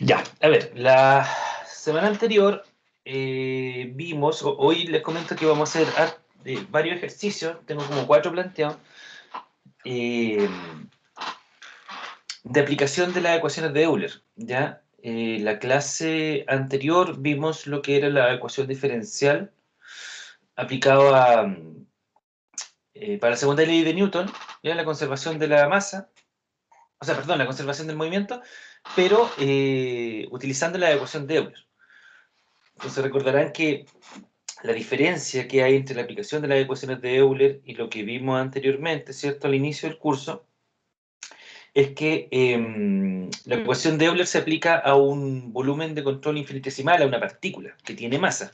Ya, a ver, la semana anterior vimos, hoy les comento que vamos a hacer varios ejercicios, tengo como 4 planteados, eh, de aplicación de las ecuaciones de Euler. ¿Ya? La clase anterior vimos lo que era la ecuación diferencial aplicado para la segunda ley de Newton, ¿ya? La conservación de la masa, o sea, perdón, la conservación del movimiento, pero utilizando la ecuación de Euler. Entonces recordarán que la diferencia que hay entre la aplicación de las ecuaciones de Euler y lo que vimos anteriormente, ¿cierto? Al inicio del curso, es que la ecuación de Euler se aplica a un volumen de control infinitesimal, a una partícula que tiene masa.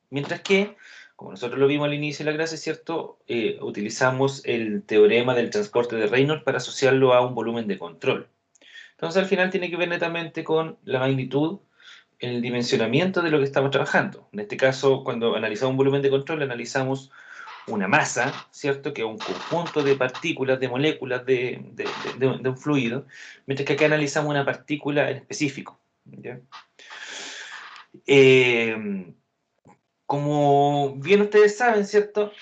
Mientras que, como nosotros lo vimos al inicio de la clase, ¿cierto? Utilizamos el teorema del transporte de Reynolds para asociarlo a un volumen de control. Entonces, al final tiene que ver netamente con la magnitud, el dimensionamiento de lo que estamos trabajando. En este caso, cuando analizamos un volumen de control, analizamos una masa, ¿cierto? Que es un conjunto de partículas, de moléculas de un fluido, mientras que acá analizamos una partícula en específico. ¿Ya? Eh, Como bien ustedes saben, ¿cierto?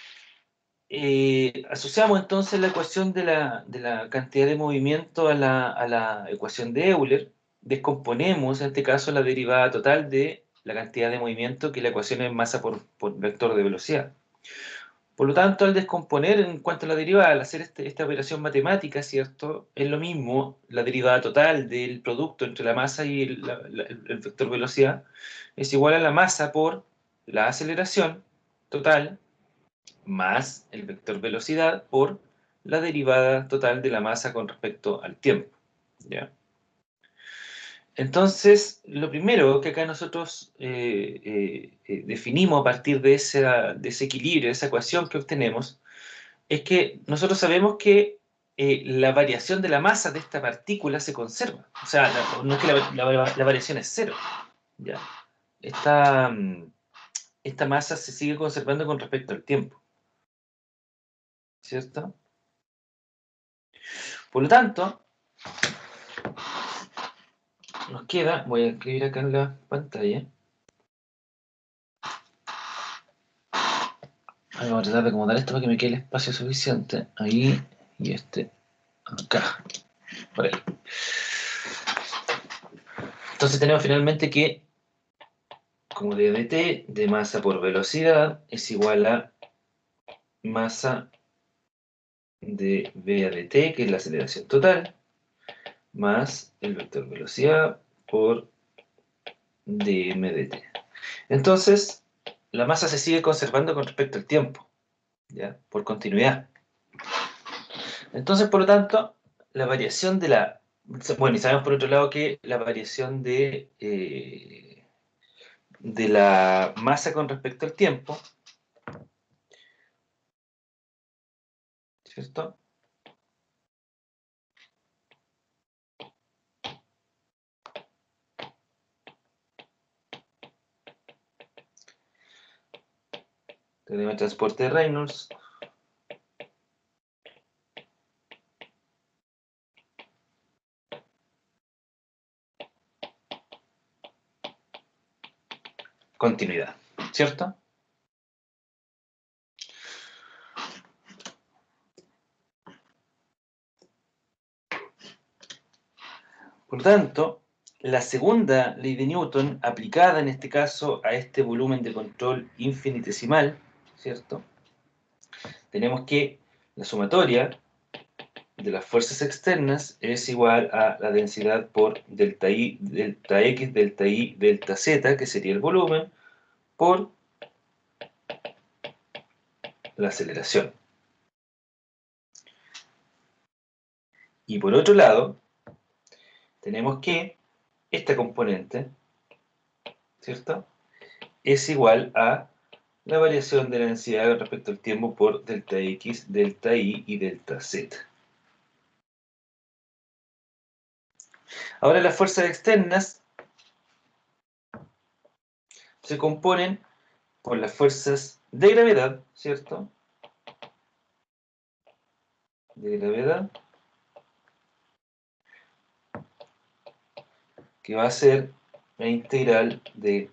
Asociamos entonces la ecuación de la cantidad de movimiento a la ecuación de Euler, descomponemos en este caso la derivada total de la cantidad de movimiento, que la ecuación es masa por vector de velocidad. Por lo tanto, al descomponer en cuanto a la derivada, al hacer esta operación matemática, ¿cierto? Es lo mismo la derivada total del producto entre la masa y el vector velocidad, es igual a la masa por la aceleración total más el vector velocidad por la derivada total de la masa con respecto al tiempo. ¿Ya? Entonces, lo primero que acá nosotros definimos a partir de ese equilibrio, de esa ecuación que obtenemos, es que nosotros sabemos que la variación de la masa de esta partícula se conserva. O sea, no es que la variación es cero. ¿Ya? Esta, esta masa se sigue conservando con respecto al tiempo. ¿Cierto? Por lo tanto, nos queda, voy a escribir acá en la pantalla. Ahí vamos a tratar de acomodar esto para que me quede el espacio suficiente. Ahí y este acá. Por ahí. Entonces tenemos finalmente que, como d de t, de masa por velocidad, es igual a masa de v a de t, que es la aceleración total, más el vector velocidad por dm de t. Entonces, la masa se sigue conservando con respecto al tiempo, ¿ya? Por continuidad. Entonces, por lo tanto, la variación de la... Bueno, y sabemos por otro lado que la variación de la masa con respecto al tiempo, ¿cierto? Tenemos el transporte de Reynolds. Continuidad, ¿cierto? Por lo tanto, la segunda ley de Newton, aplicada en este caso a este volumen de control infinitesimal, ¿cierto? Tenemos que la sumatoria de las fuerzas externas es igual a la densidad por delta I, delta X, delta Y, delta Z, que sería el volumen, por la aceleración. Y por otro lado, tenemos que esta componente, ¿cierto? Es igual a la variación de la densidad respecto al tiempo por delta X, delta Y y delta Z. Ahora las fuerzas externas se componen por las fuerzas de gravedad, ¿cierto? De gravedad, que va a ser la integral de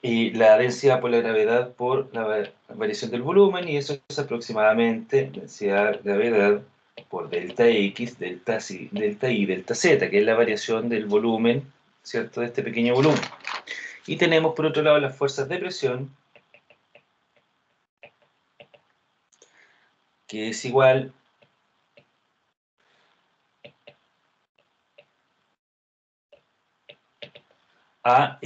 la densidad por la gravedad por la variación del volumen, y eso es aproximadamente densidad gravedad por delta X, delta Y, delta Z, que es la variación del volumen, ¿cierto?, de este pequeño volumen. Y tenemos por otro lado las fuerzas de presión, que es igual a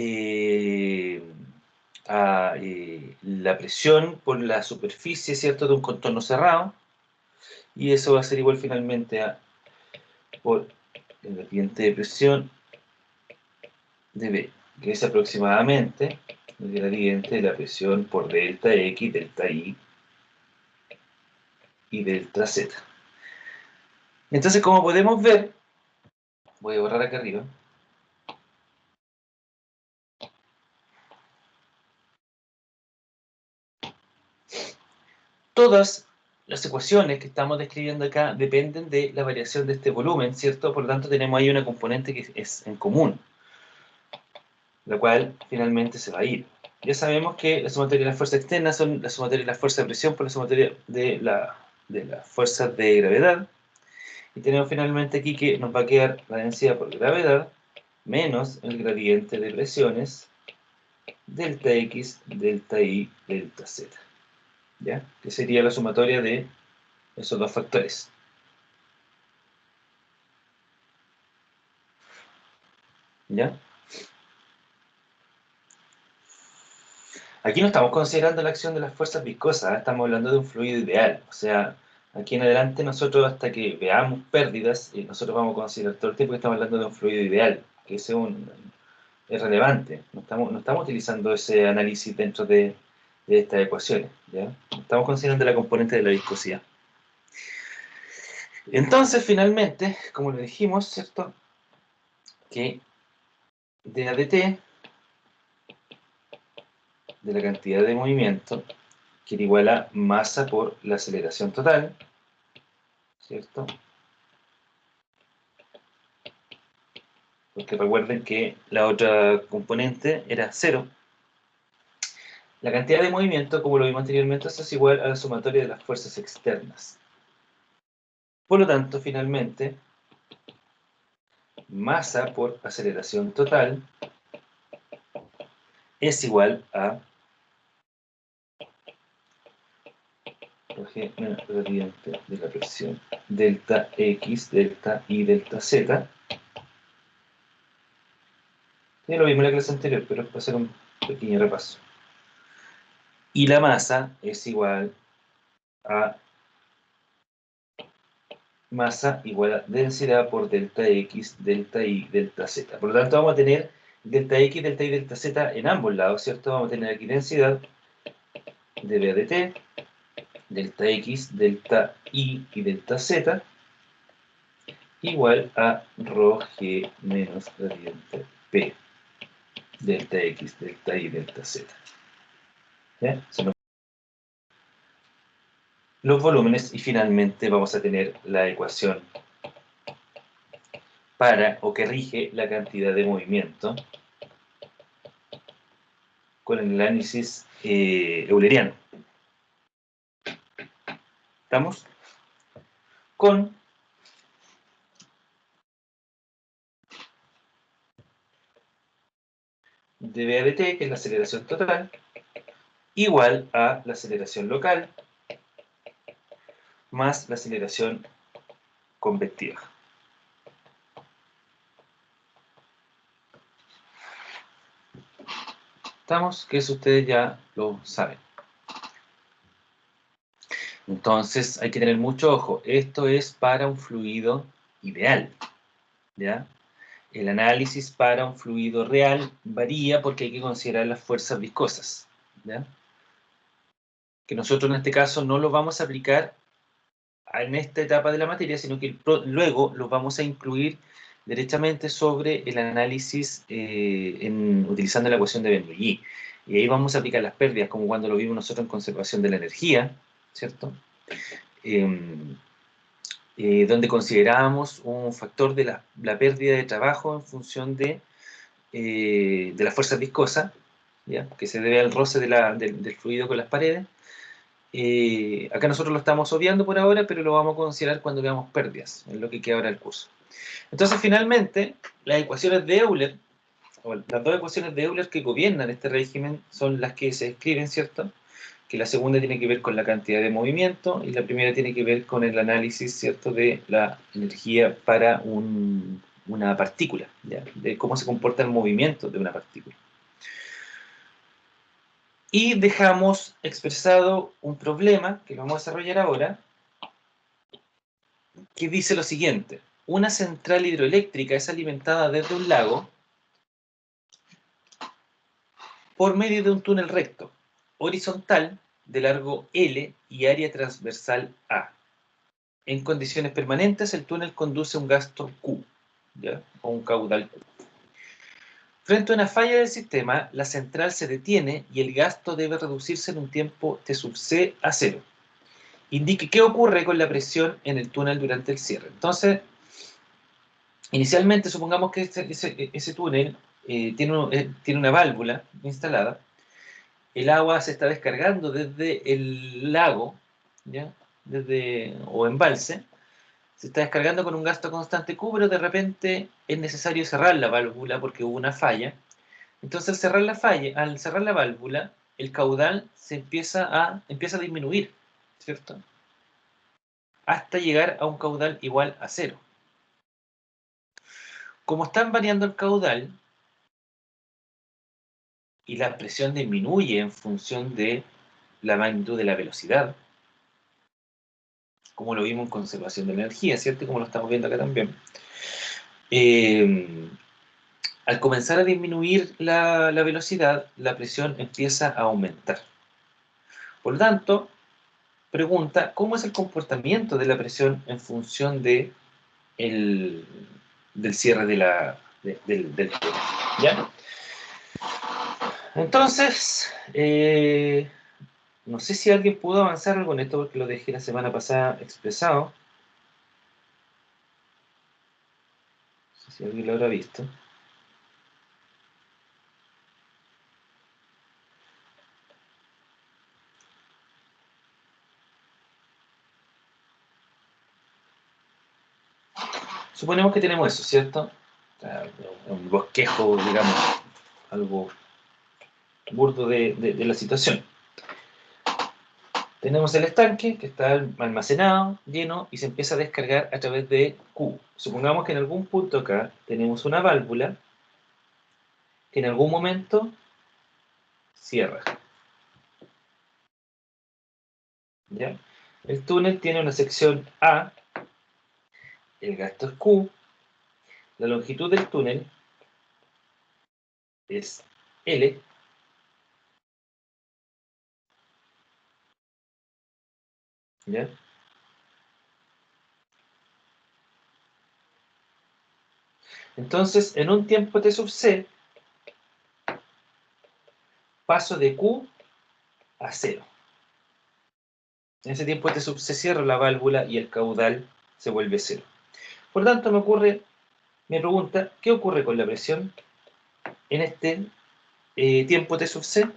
la presión por la superficie, ¿cierto?, de un contorno cerrado, y eso va a ser igual finalmente a por el gradiente de presión de B, que es aproximadamente el gradiente de la presión por delta X, delta Y y delta Z. Entonces, como podemos ver, voy a borrar acá arriba, todas las ecuaciones que estamos describiendo acá dependen de la variación de este volumen, ¿cierto? Por lo tanto, tenemos ahí una componente que es en común, la cual finalmente se va a ir. Ya sabemos que la sumatoria de las fuerzas externas son la sumatoria de las fuerzas de presión por la sumatoria de las fuerzas de gravedad. Y tenemos finalmente aquí que nos va a quedar la densidad por gravedad menos el gradiente de presiones delta X, delta Y, delta Z. ¿Ya? Que sería la sumatoria de esos dos factores. ¿Ya? Aquí no estamos considerando la acción de las fuerzas viscosas, ¿eh? Estamos hablando de un fluido ideal. O sea, aquí en adelante nosotros, hasta que veamos pérdidas, nosotros vamos a considerar todo el tiempo que estamos hablando de un fluido ideal, que ese es relevante. No estamos utilizando ese análisis dentro de estas ecuaciones, ¿ya? Estamos considerando la componente de la viscosidad. Entonces, finalmente, como le dijimos, ¿cierto?, que dA dt de la cantidad de movimiento, que era igual a masa por la aceleración total, ¿cierto? Porque recuerden que la otra componente era 0. La cantidad de movimiento, como lo vimos anteriormente, es igual a la sumatoria de las fuerzas externas. Por lo tanto, finalmente, masa por aceleración total es igual a G menos gradiente de la presión delta X, delta Y, delta Z. Ya lo vimos en la clase anterior, pero es para hacer un pequeño repaso. Y la masa es igual a masa igual a densidad por delta X, delta Y, delta Z. Por lo tanto, vamos a tener delta X, delta Y, delta Z en ambos lados, ¿cierto? Vamos a tener aquí densidad de B de T, delta X, delta Y y delta Z, igual a rho G menos gradiente P, delta X, delta Y, delta Z. ¿Ya? Los volúmenes, y finalmente vamos a tener la ecuación para, o que rige, la cantidad de movimiento con el análisis euleriano. ¿Estamos? Con dB de t, que es la aceleración total, igual a la aceleración local más la aceleración convectiva. ¿Estamos? Que eso ustedes ya lo saben. Entonces hay que tener mucho ojo. Esto es para un fluido ideal, ¿ya? El análisis para un fluido real varía porque hay que considerar las fuerzas viscosas, ¿ya? Que nosotros en este caso no lo vamos a aplicar en esta etapa de la materia, sino que luego lo vamos a incluir derechamente sobre el análisis utilizando la ecuación de Bernoulli. Y ahí vamos a aplicar las pérdidas, como cuando lo vimos nosotros en conservación de la energía, ¿cierto? donde considerábamos un factor de la pérdida de trabajo en función de las fuerzas viscosas, ¿ya? Que se debe al roce del fluido con las paredes. Acá nosotros lo estamos obviando por ahora, pero lo vamos a considerar cuando veamos pérdidas, en lo que queda ahora del curso. Entonces, finalmente, las ecuaciones de Euler, o las dos ecuaciones de Euler que gobiernan este régimen son las que se escriben, ¿cierto? Que la segunda tiene que ver con la cantidad de movimiento y la primera tiene que ver con el análisis, ¿cierto?, de la energía para una partícula, ¿ya? De cómo se comporta el movimiento de una partícula. Y dejamos expresado un problema, que lo vamos a desarrollar ahora, que dice lo siguiente. Una central hidroeléctrica es alimentada desde un lago por medio de un túnel recto, horizontal, de largo L y área transversal A. En condiciones permanentes, el túnel conduce un gasto Q, ¿ya? O un caudal Q. Frente a una falla del sistema, la central se detiene y el gasto debe reducirse en un tiempo T sub C a cero. Indique qué ocurre con la presión en el túnel durante el cierre. Entonces, inicialmente, supongamos que ese túnel tiene una válvula instalada. El agua se está descargando desde el lago, ¿ya? O embalse. Se está descargando con un gasto constante Q, pero de repente es necesario cerrar la válvula porque hubo una falla. Entonces, al cerrar la válvula, el caudal empieza a disminuir, ¿cierto? Hasta llegar a un caudal igual a cero. Como están variando el caudal y la presión disminuye en función de la magnitud de la velocidad, como lo vimos en conservación de energía, ¿cierto? Como lo estamos viendo acá también. Al comenzar a disminuir la velocidad, la presión empieza a aumentar. Por lo tanto, pregunta, ¿cómo es el comportamiento de la presión en función del cierre del túnel? ¿Ya? Entonces, no sé si alguien pudo avanzar algo en esto porque lo dejé la semana pasada expresado. No sé si alguien lo habrá visto. Suponemos que tenemos eso, ¿cierto? Un bosquejo, digamos, algo burdo de la situación. Tenemos el estanque que está almacenado, lleno, y se empieza a descargar a través de Q. Supongamos que en algún punto acá tenemos una válvula que en algún momento cierra. ¿Ya? El túnel tiene una sección A, el gasto es Q, la longitud del túnel es L, ¿ya? Entonces, en un tiempo T sub C, paso de Q a cero. En ese tiempo T sub C cierra la válvula y el caudal se vuelve cero. Por tanto, me pregunta, ¿qué ocurre con la presión en este tiempo T sub C?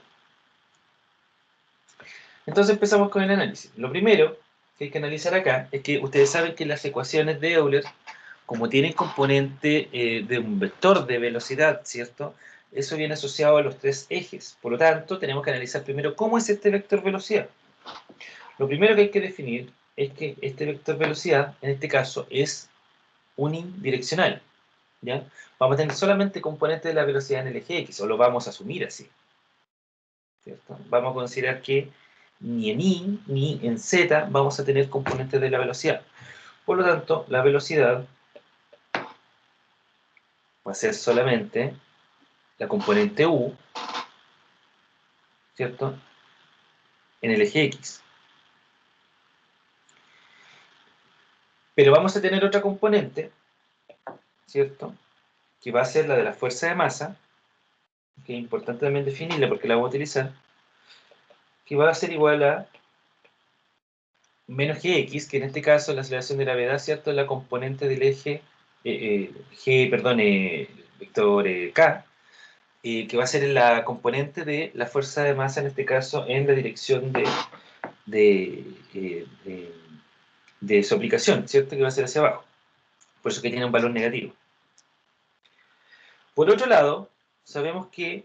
Entonces empezamos con el análisis. Lo primero que hay que analizar acá es que ustedes saben que las ecuaciones de Euler, como tienen componente de un vector de velocidad, ¿cierto? Eso viene asociado a los tres ejes. Por lo tanto, tenemos que analizar primero cómo es este vector velocidad. Lo primero que hay que definir es que este vector velocidad, en este caso, es unidireccional, ¿ya? Vamos a tener solamente componentes de la velocidad en el eje X, o lo vamos a asumir así, ¿cierto? Vamos a considerar que ni en Y ni en Z vamos a tener componentes de la velocidad. Por lo tanto, la velocidad va a ser solamente la componente U, ¿cierto? En el eje X. Pero vamos a tener otra componente, ¿cierto? Que va a ser la de la fuerza de masa, que es importante también definirla porque la vamos a utilizar, que va a ser igual a menos Gx, que en este caso la aceleración de gravedad, ¿cierto? Es la componente del eje vector K, que va a ser la componente de la fuerza de masa, en este caso, en la dirección de su aplicación, ¿cierto? Que va a ser hacia abajo. Por eso que tiene un valor negativo. Por otro lado, sabemos que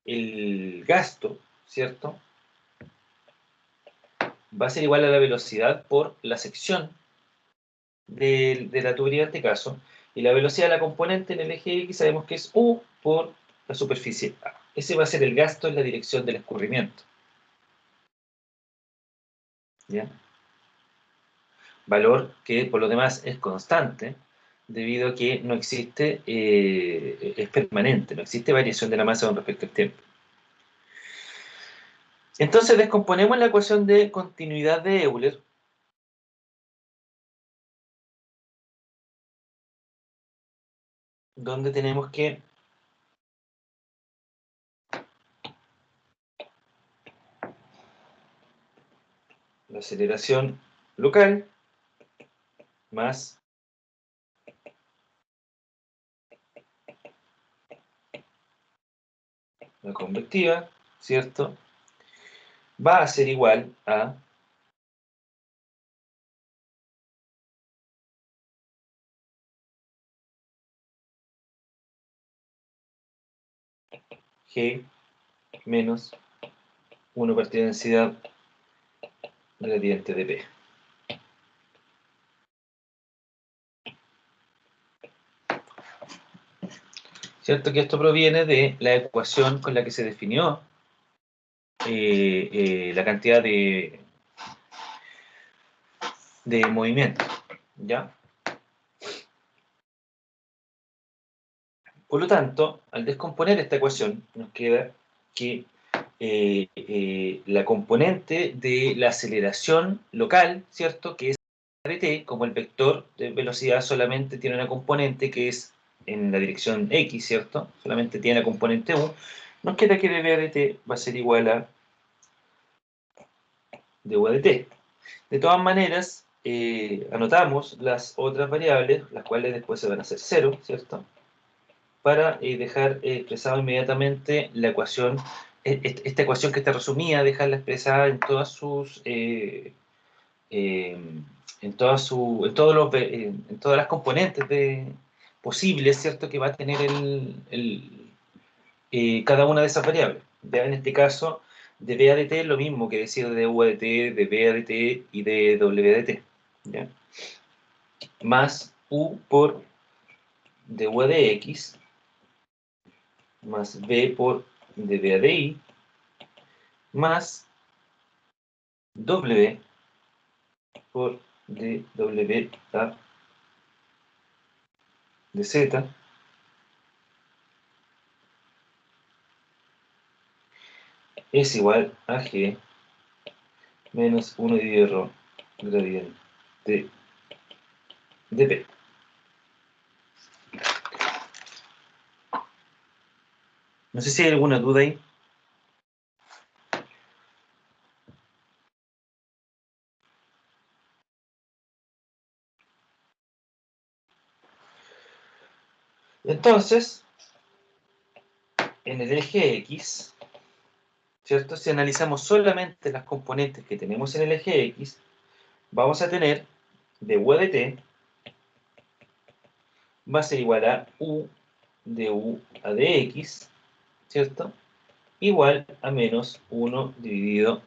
el gasto, ¿cierto? Va a ser igual a la velocidad por la sección de la tubería en este caso, y la velocidad de la componente en el eje X sabemos que es U por la superficie A. Ese va a ser el gasto en la dirección del escurrimiento. ¿Ya? Valor que por lo demás es constante, debido a que no existe, es permanente, no existe variación de la masa con respecto al tiempo. Entonces descomponemos la ecuación de continuidad de Euler, donde tenemos que la aceleración local más la convectiva, ¿cierto? Va a ser igual a G menos 1 partido de densidad gradiente de P. ¿Cierto que esto proviene de la ecuación con la que se definió la cantidad de movimiento? ¿Ya? Por lo tanto, al descomponer esta ecuación, nos queda que la componente de la aceleración local, ¿cierto? Que es dt, como el vector de velocidad solamente tiene una componente que es en la dirección x, ¿cierto? Solamente tiene la componente u, nos queda que dv dt va a ser igual a du dt. De todas maneras, anotamos las otras variables, las cuales después se van a hacer 0, ¿cierto? Para dejar expresado inmediatamente la ecuación, esta ecuación que está resumida, dejarla expresada en todas sus en todas las componentes posibles, ¿cierto?, que va a tener cada una de esas variables. ¿Ya? En este caso, de B a de T es lo mismo que decir de U a de T, de B a de T y de W a de T. ¿Ya? Más U por du de X, más B por dB a dI, más W por dW a dz, es igual a G menos 1 dividido ρ gradiente de P. No sé si hay alguna duda ahí. Entonces, en el eje X, ¿cierto? Si analizamos solamente las componentes que tenemos en el eje X, vamos a tener de U de T va a ser igual a U de U a de X, ¿cierto? Igual a menos 1 dividido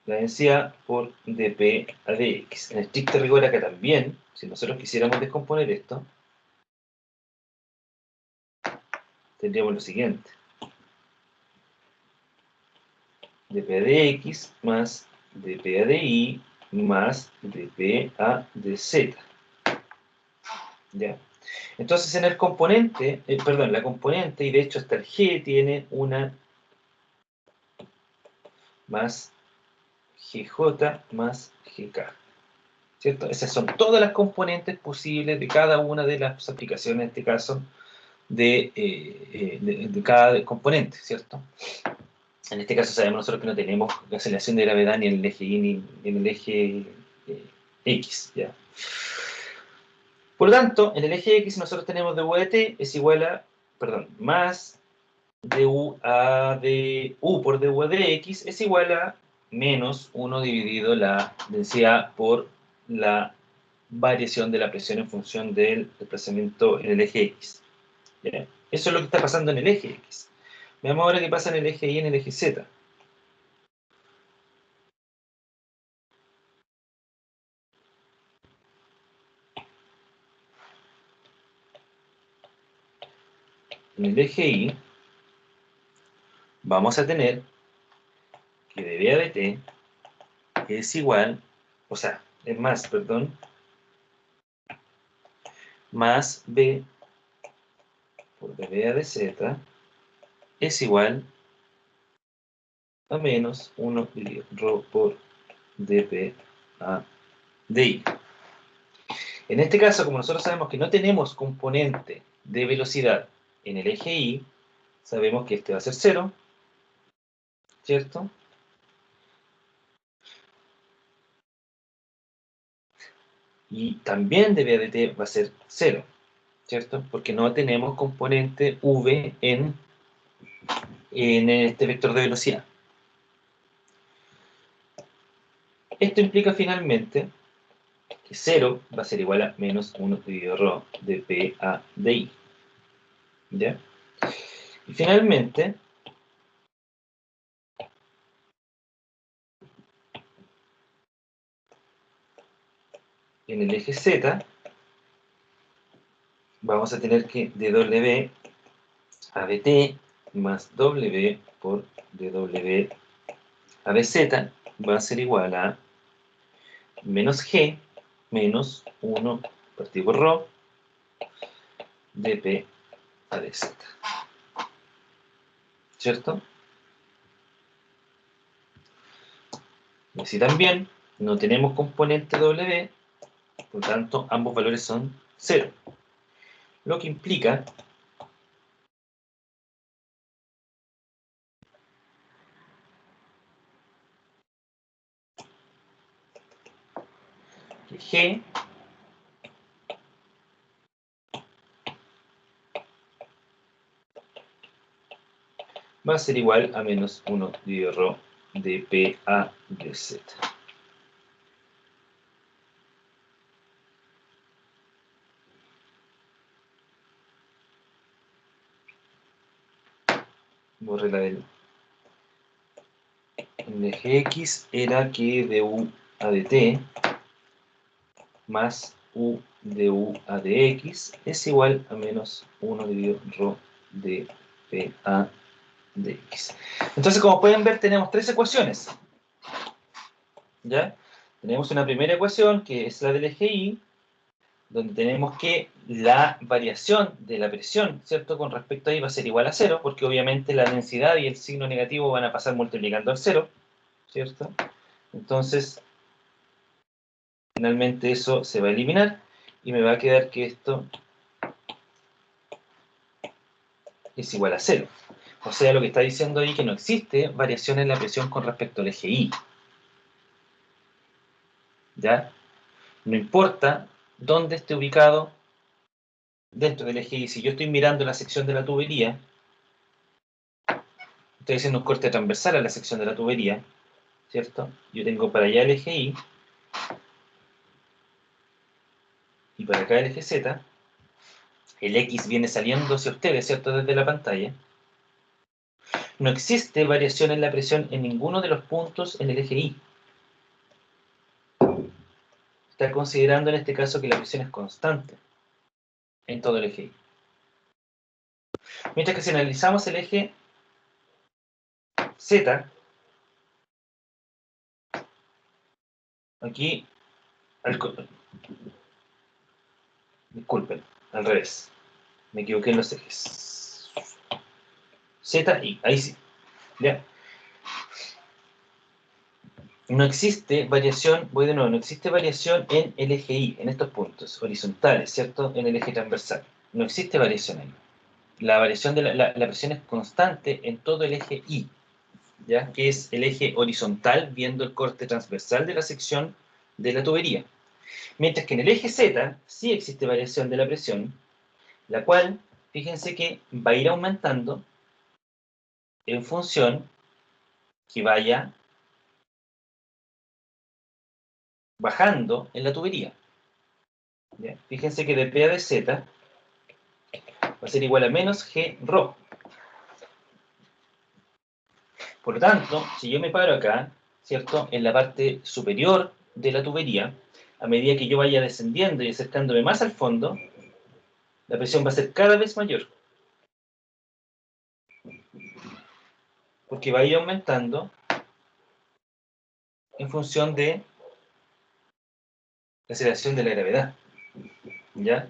la densidad por dP a dx. En estricto rigor acá también, si nosotros quisiéramos descomponer esto, tendríamos lo siguiente. dP a dx más dP a dy más dP a dz. ¿Ya? Entonces en el componente, perdón, la componente, y de hecho hasta el G tiene una más GJ más GK. ¿Cierto? Esas son todas las componentes posibles de cada una de las aplicaciones, en este caso, de cada componente, ¿cierto? En este caso sabemos nosotros que no tenemos aceleración de gravedad ni en el eje Y ni en el eje X, ¿ya? Por lo tanto, en el eje X nosotros tenemos du de t es igual a, perdón, más du por du de x es igual a menos 1 dividido la densidad por la variación de la presión en función del desplazamiento en el eje X. ¿Ya? Eso es lo que está pasando en el eje X. Veamos ahora qué pasa en el eje Y y en el eje Z. En el eje Y vamos a tener que dB de t es igual, o sea, es más, perdón, más b por dB de z es igual a menos 1 dividido ρ por dP a dI. En este caso, como nosotros sabemos que no tenemos componente de velocidad en el eje Y, sabemos que este va a ser 0, ¿cierto? Y también dB de t va a ser 0, ¿cierto? Porque no tenemos componente v en este vector de velocidad. Esto implica finalmente que 0 va a ser igual a menos 1 dividido ρ de P a dI. ¿Ya? Y finalmente, en el eje Z, vamos a tener que dW a dt más W por dW a dz va a ser igual a menos G menos 1 partido por ρ dP a dz. ¿Cierto? Y así también no tenemos componente W, por lo tanto ambos valores son 0. Lo que implica que G va a ser igual a menos 1 dividido ρ de P a dz. Borré la del el eje X era que du a dt más u du a dx es igual a menos 1 dividido ρ de P a dx. Entonces, como pueden ver, tenemos tres ecuaciones. ¿Ya? Tenemos una primera ecuación, que es la del eje Y, donde tenemos que la variación de la presión, ¿cierto?, con respecto a Y va a ser igual a 0, porque obviamente la densidad y el signo negativo van a pasar multiplicando al 0, ¿cierto? Entonces, finalmente eso se va a eliminar y me va a quedar que esto es igual a 0. O sea, lo que está diciendo ahí que no existe variación en la presión con respecto al eje Y. ¿Ya? No importa dónde esté ubicado dentro del eje Y. Si yo estoy mirando la sección de la tubería, estoy haciendo un corte transversal a la sección de la tubería, ¿cierto? Yo tengo para allá el eje Y y para acá el eje Z. El X viene saliendo hacia ustedes, ¿cierto?, desde la pantalla. No existe variación en la presión en ninguno de los puntos en el eje Y. Está considerando en este caso que la presión es constante en todo el eje Y. Mientras que si analizamos el eje Z, aquí, disculpen, al revés, me equivoqué en los ejes. Z, Y, ahí sí, ¿ya? No existe variación, voy de nuevo, no existe variación en el eje Y, en estos puntos horizontales, ¿cierto? En el eje transversal. No existe variación ahí. La variación de la presión es constante en todo el eje Y. ¿ya? Que es el eje horizontal viendo el corte transversal de la sección de la tubería. Mientras que en el eje Z sí existe variación de la presión, la cual, fíjense que va a ir aumentando en función que vaya bajando en la tubería. ¿Ya? Fíjense que de P a de Z va a ser igual a menos G ρ. Por lo tanto, si yo me paro acá, ¿cierto? En la parte superior de la tubería, a medida que yo vaya descendiendo y acercándome más al fondo, la presión va a ser cada vez mayor. Porque va a ir aumentando en función de la aceleración de la gravedad. ¿Ya?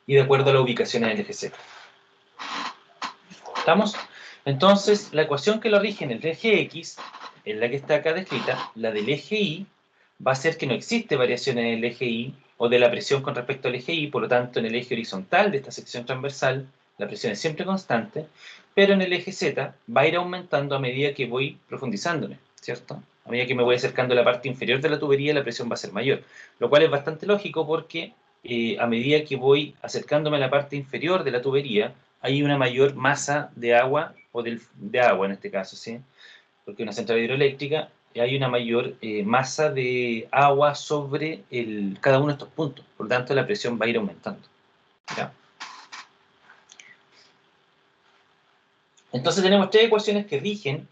Y de acuerdo a la ubicación en el eje Z. ¿Estamos? Entonces, la ecuación que lo rige en el eje X, es la que está acá descrita, la del eje Y, va a ser que no existe variación en el eje Y o de la presión con respecto al eje Y, por lo tanto, en el eje horizontal de esta sección transversal, la presión es siempre constante, pero en el eje Z va a ir aumentando a medida que voy profundizándome, ¿cierto? A medida que me voy acercando a la parte inferior de la tubería, la presión va a ser mayor, lo cual es bastante lógico porque a medida que voy acercándome a la parte inferior de la tubería, hay una mayor masa de agua, o de agua en este caso, ¿sí? Porque una central hidroeléctrica, hay una mayor masa de agua sobre cada uno de estos puntos. Por lo tanto, la presión va a ir aumentando. ¿Ya? Entonces tenemos tres ecuaciones que rigen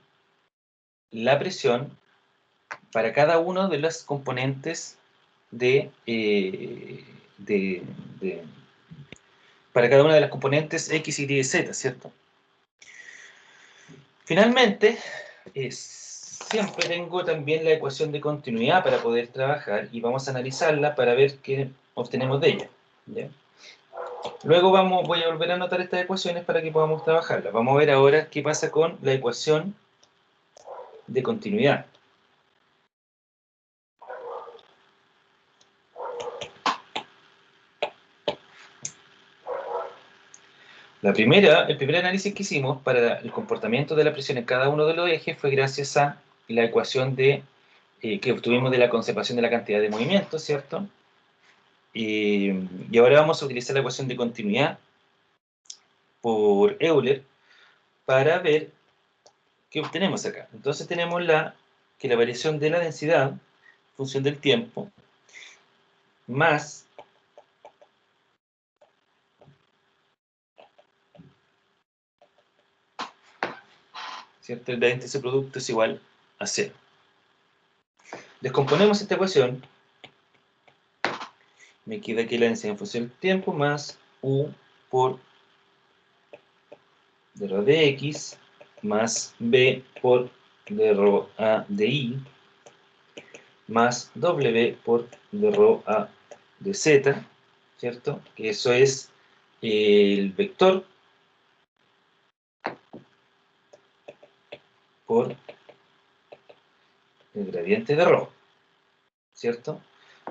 la presión para cada uno de los componentes de, de- para cada una de las componentes X, Y y Z, ¿cierto? Finalmente, siempre tengo también la ecuación de continuidad para poder trabajar y vamos a analizarla para ver qué obtenemos de ella. ¿Ya? Luego voy a volver a anotar estas ecuaciones para que podamos trabajarlas. Vamos a ver ahora qué pasa con la ecuación de continuidad. El primer análisis que hicimos para el comportamiento de la presión en cada uno de los ejes fue gracias a la ecuación que obtuvimos de la conservación de la cantidad de movimiento, ¿cierto? Y ahora vamos a utilizar la ecuación de continuidad por Euler para ver qué obtenemos acá. Entonces tenemos que la variación de la densidad, en función del tiempo, más ¿cierto? El gradiente de ese producto es igual a 0. Descomponemos esta ecuación, me queda aquí la densidad en función del tiempo más U por d rho de X más B por d rho A de Y más W por d rho A de Z, ¿cierto? Que eso es el vector por el gradiente de rho, ¿cierto?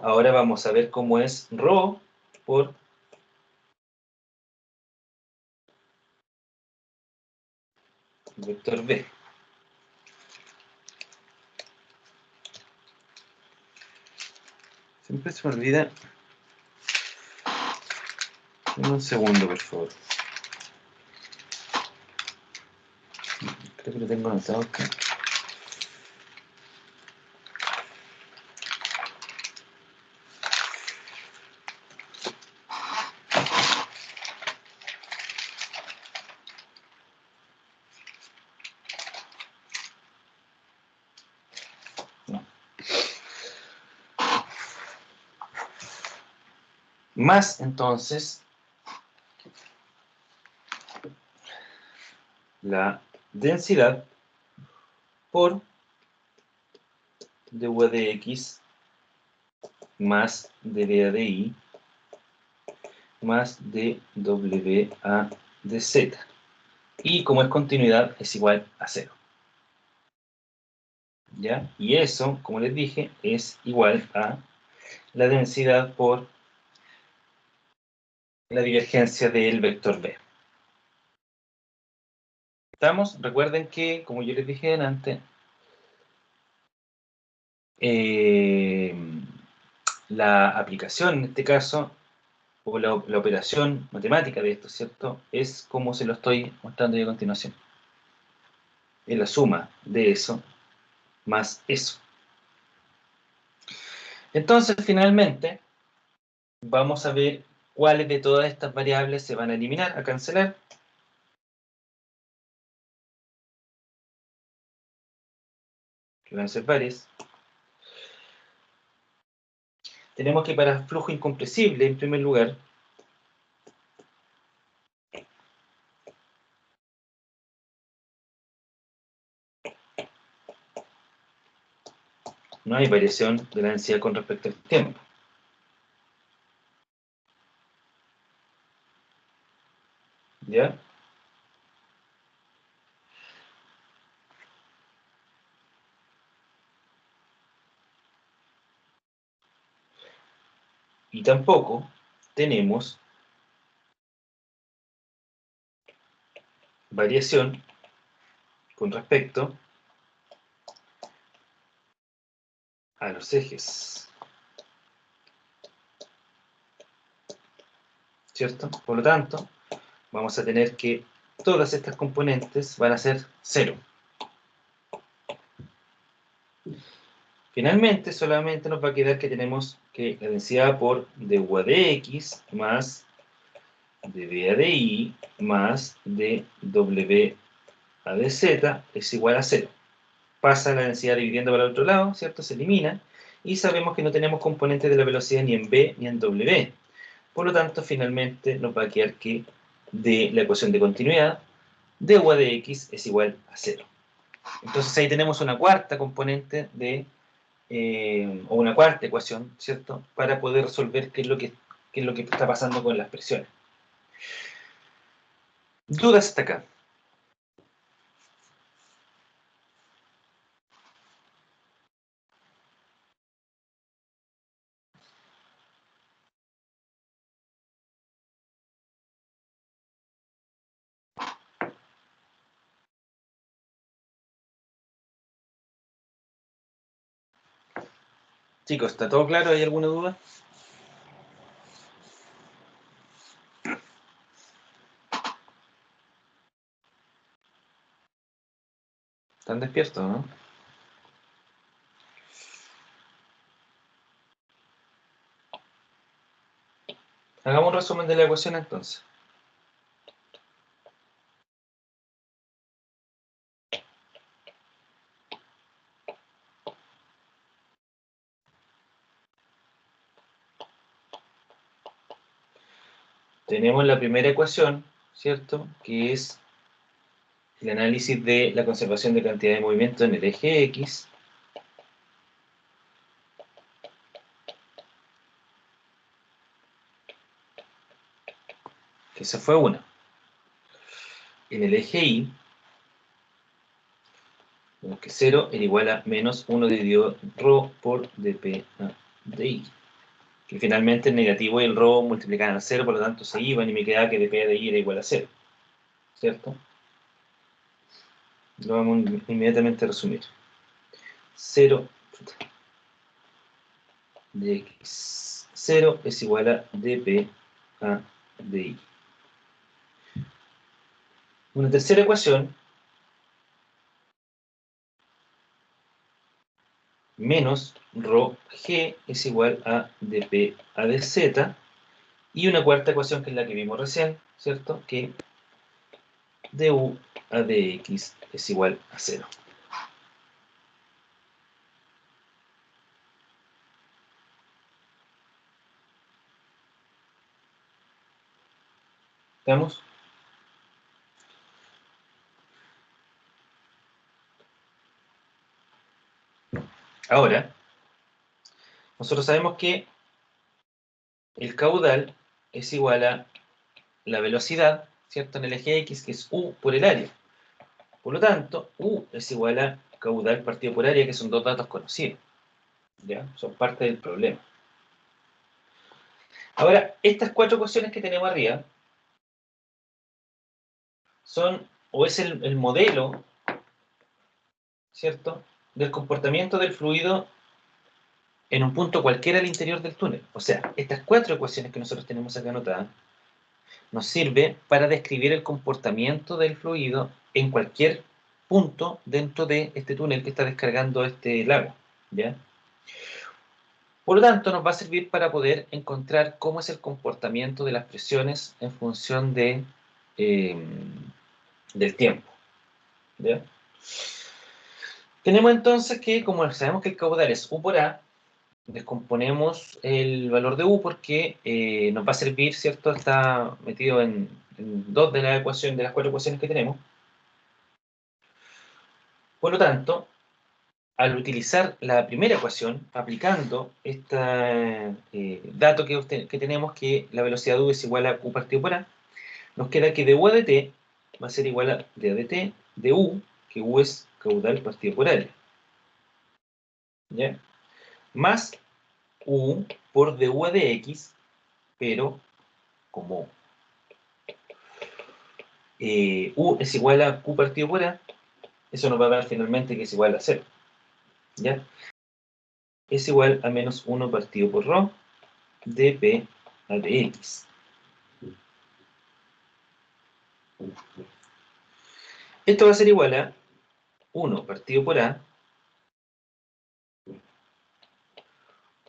Ahora vamos a ver cómo es rho por el vector B. Siempre se me olvida. Un segundo, por favor. Creo que lo tengo anotado acá. No. Más, entonces, la densidad por dv de x más dv de y más dwa de z. Y como es continuidad, es igual a 0. ¿Ya? Y eso, como les dije, es igual a la densidad por la divergencia del vector B. ¿Estamos? Recuerden que, como yo les dije antes, la aplicación en este caso, o la operación matemática de esto, ¿cierto? Es como se lo estoy mostrando yo a continuación. Es la suma de eso más eso. Entonces, finalmente, vamos a ver cuáles de todas estas variables se van a eliminar, a cancelar. Que van a ser varias. Tenemos que para flujo incompresible, en primer lugar, no hay variación de la densidad con respecto al tiempo. ¿Ya? Y tampoco tenemos variación con respecto a los ejes. ¿Cierto? Por lo tanto, vamos a tener que todas estas componentes van a ser 0. Finalmente, solamente nos va a quedar que tenemos que la densidad por du de x más dv de y más dw de z es igual a 0. Pasa la densidad dividiendo para el otro lado, ¿cierto? Se elimina. Y sabemos que no tenemos componentes de la velocidad ni en b ni en w. Por lo tanto, finalmente nos va a quedar que de la ecuación de continuidad, du de x es igual a 0. Entonces ahí tenemos una cuarta componente de, o una cuarta ecuación, ¿cierto? Para poder resolver qué es lo que está pasando con las presiones. ¿Dudas hasta acá? Chicos, ¿está todo claro? ¿Hay alguna duda? ¿Están despiertos, no? Hagamos un resumen de la ecuación entonces. Tenemos la primera ecuación, ¿cierto? Que es el análisis de la conservación de cantidad de movimiento en el eje X. Que esa fue una. En el eje Y, vemos que 0 era igual a menos 1 dividido ρ por dp de I. Que finalmente el negativo y el ρ multiplicaban a 0, por lo tanto se iban y me quedaba que dp de I era igual a 0. ¿Cierto? Lo vamos inmediatamente a resumir. 0 de x. 0 es igual a dp de I. Una tercera ecuación, menos ρ g es igual a dp de z. Y una cuarta ecuación que es la que vimos recién, ¿cierto? Que du de x es igual a 0. ¿Estamos? Ahora, nosotros sabemos que el caudal es igual a la velocidad, ¿cierto? En el eje X, que es u por el área. Por lo tanto, u es igual a caudal partido por área, que son dos datos conocidos. ¿Ya? Son parte del problema. Ahora, estas cuatro ecuaciones que tenemos arriba son, o es el modelo, ¿cierto?, del comportamiento del fluido en un punto cualquiera al interior del túnel. O sea, estas cuatro ecuaciones que nosotros tenemos acá anotadas nos sirve para describir el comportamiento del fluido en cualquier punto dentro de este túnel que está descargando este lago, ¿ya? Por lo tanto, nos va a servir para poder encontrar cómo es el comportamiento de las presiones en función eh, del tiempo, ¿ya? Tenemos entonces que, como sabemos que el caudal es U por A, descomponemos el valor de U porque nos va a servir, ¿cierto? Está metido en dos de las ecuaciones, de las cuatro ecuaciones que tenemos. Por lo tanto, al utilizar la primera ecuación, aplicando este dato que tenemos, que la velocidad de U es igual a Q partido por A, nos queda que du de t va a ser igual a d de t de U, que U es caudal partido por área, ¿ya? Más U por du de x, pero como U es igual a Q partido por A, eso nos va a dar finalmente que es igual a 0, ¿ya? Es igual a menos 1 partido por ρ dp a dx. Esto va a ser igual a 1 partido por A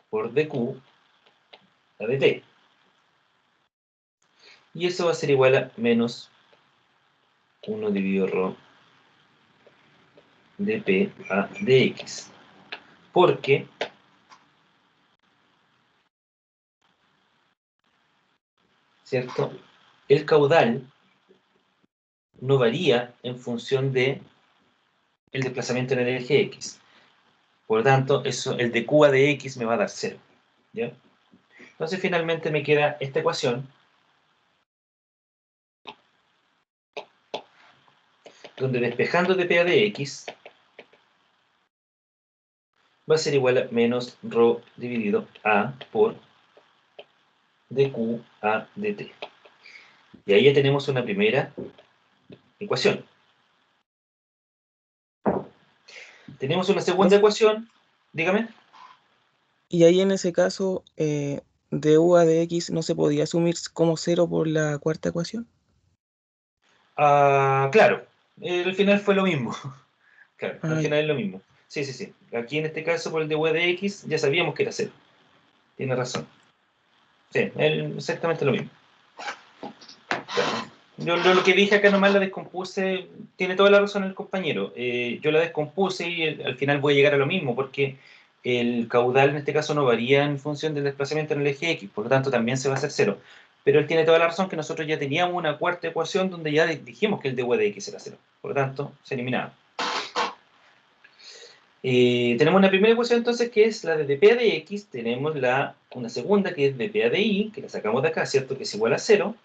por dq a dt. Y eso va a ser igual a menos 1 dividido ρ dp a dx. Porque, ¿cierto?, el caudal no varía en función de el desplazamiento en el eje X. Por lo tanto, eso, el de Q a de X me va a dar 0, ¿ya? Entonces, finalmente me queda esta ecuación, donde despejando de P a de X va a ser igual a menos ρ dividido A por dq a dt. Y ahí ya tenemos una primera ecuación. Tenemos una segunda Profe, ecuación, dígame. y ahí en ese caso, du a dx no se podía asumir como cero por la cuarta ecuación. Ah, claro, al final fue lo mismo. Claro, al Ah, final es lo mismo. Sí, sí, sí. Aquí en este caso, por el de de x, ya sabíamos que era 0. Tiene razón. Sí, exactamente lo mismo. Claro. Yo lo que dije acá nomás la descompuse, tiene toda la razón el compañero. Yo la descompuse y al final voy a llegar a lo mismo, porque el caudal en este caso no varía en función del desplazamiento en el eje X, por lo tanto también se va a hacer 0. Pero él tiene toda la razón que nosotros ya teníamos una cuarta ecuación donde ya dijimos que el dy de x era 0. Por lo tanto, se eliminaba. Tenemos una primera ecuación entonces que es la de dp a de x, tenemos una segunda que es dp a de y, que la sacamos de acá, ¿cierto? Que es igual a 0.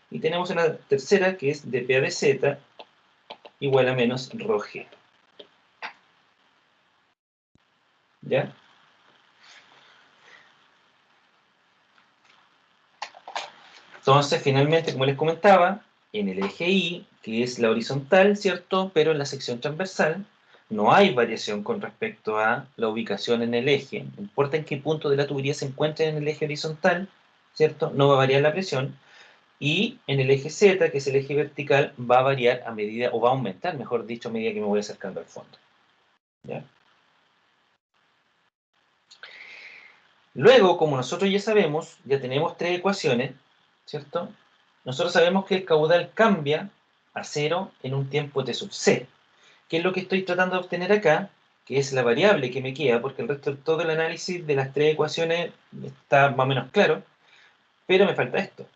Y tenemos una tercera que es dp a de z igual a menos ρg. ¿Ya? Entonces, finalmente, como les comentaba, en el eje Y, que es la horizontal, ¿cierto? Pero en la sección transversal, no hay variación con respecto a la ubicación en el eje. No importa en qué punto de la tubería se encuentre en el eje horizontal, ¿cierto? No va a variar la presión. Y en el eje Z, que es el eje vertical, va a variar a medida, o va a aumentar, mejor dicho, a medida que me voy acercando al fondo. ¿Ya? Luego, como nosotros ya sabemos, ya tenemos tres ecuaciones, ¿cierto? Nosotros sabemos que el caudal cambia a 0 en un tiempo t sub c, que es lo que estoy tratando de obtener acá, que es la variable que me queda, porque el resto de todo el análisis de las tres ecuaciones está más o menos claro, pero me falta esto,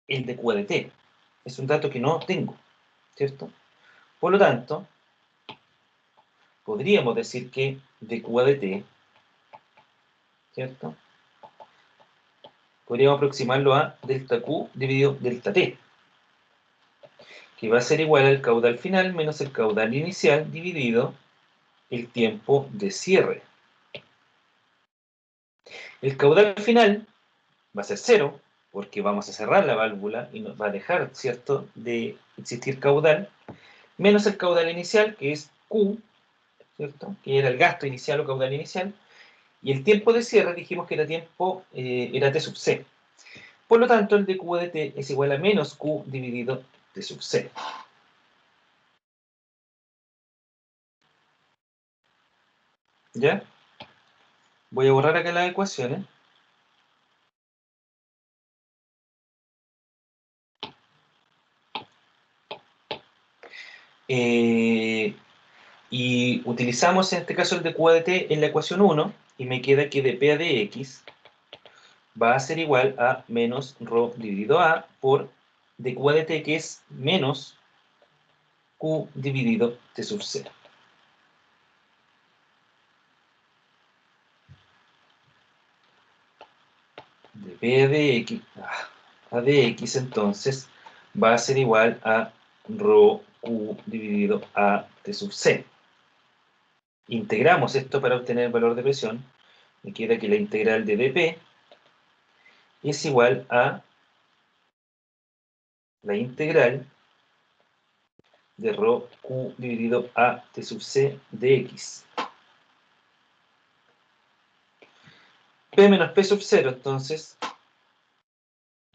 el de Q de t. Es un dato que no tengo, ¿cierto? Por lo tanto, podríamos decir que de Q de t, ¿cierto?, podríamos aproximarlo a delta Q dividido delta t, que va a ser igual al caudal final menos el caudal inicial dividido el tiempo de cierre. El caudal final va a ser 0, porque vamos a cerrar la válvula y nos va a dejar, ¿cierto?, de existir caudal, menos el caudal inicial, que es Q, ¿cierto?, que era el gasto inicial o caudal inicial, y el tiempo de cierre dijimos que era era T sub C. Por lo tanto, el dQ de T es igual a menos Q dividido T sub C. ¿Ya? Voy a borrar acá las ecuaciones. Y utilizamos en este caso el dQ de T en la ecuación 1, y me queda que dP de X va a ser igual a menos ρ dividido A por dQ de T, que es menos Q dividido T sub C. dP de X, a de X entonces va a ser igual a ρ Q dividido A T sub C. Integramos esto para obtener el valor de presión. Me queda que la integral de dP es igual a la integral de ρ Q dividido A T sub C de X. P menos P sub 0, entonces,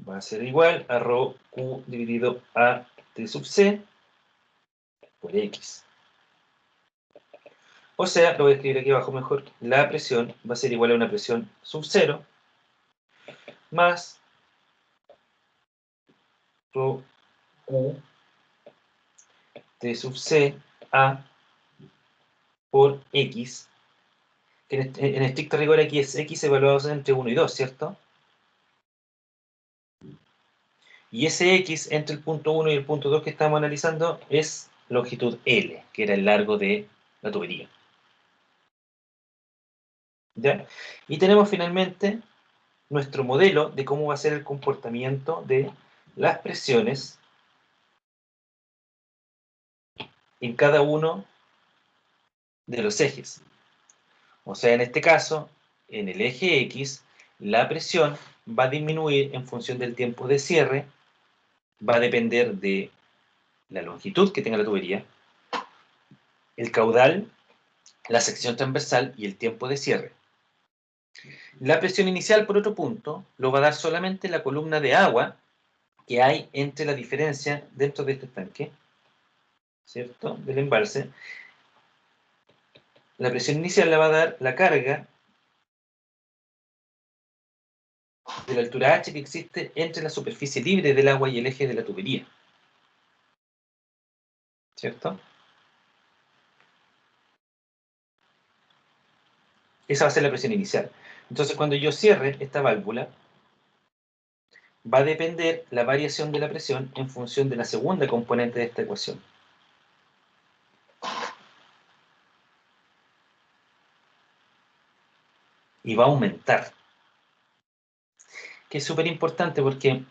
va a ser igual a ρ Q dividido A T sub C por X. O sea, lo voy a escribir aquí abajo mejor, la presión va a ser igual a una presión sub 0 más ρ Q T sub C A por X, que en estricto rigor aquí es X evaluado entre 1 y 2, ¿cierto? Y ese X entre el punto 1 y el punto 2 que estamos analizando es longitud L, que era el largo de la tubería. ¿Ya? Y tenemos finalmente nuestro modelo de cómo va a ser el comportamiento de las presiones en cada uno de los ejes. O sea, en este caso, en el eje X, la presión va a disminuir en función del tiempo de cierre, va a depender de la longitud que tenga la tubería, el caudal, la sección transversal y el tiempo de cierre. La presión inicial, por otro punto, lo va a dar solamente la columna de agua que hay entre la diferencia dentro de este tanque, ¿cierto?, del embalse. La presión inicial la va a dar la carga de la altura h que existe entre la superficie libre del agua y el eje de la tubería, ¿cierto? Esa va a ser la presión inicial. Entonces, cuando yo cierre esta válvula, va a depender la variación de la presión en función de la segunda componente de esta ecuación. Y va a aumentar. Que es súper importante porque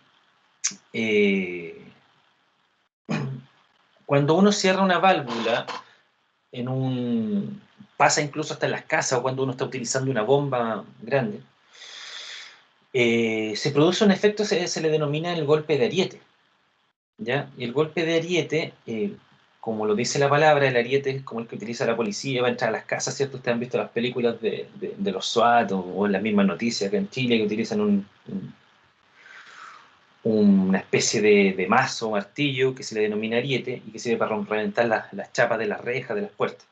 cuando uno cierra una válvula, pasa incluso hasta en las casas o cuando uno está utilizando una bomba grande, se produce un efecto, se le denomina el golpe de ariete, ¿ya? Y el golpe de ariete, como lo dice la palabra, el ariete es como el que utiliza la policía para entrar a las casas, ¿cierto? Ustedes han visto las películas de los SWAT o en las mismas noticias que en Chile, que utilizan una especie de mazo o martillo que se le denomina ariete y que sirve para reventar las chapas de las rejas de las puertas.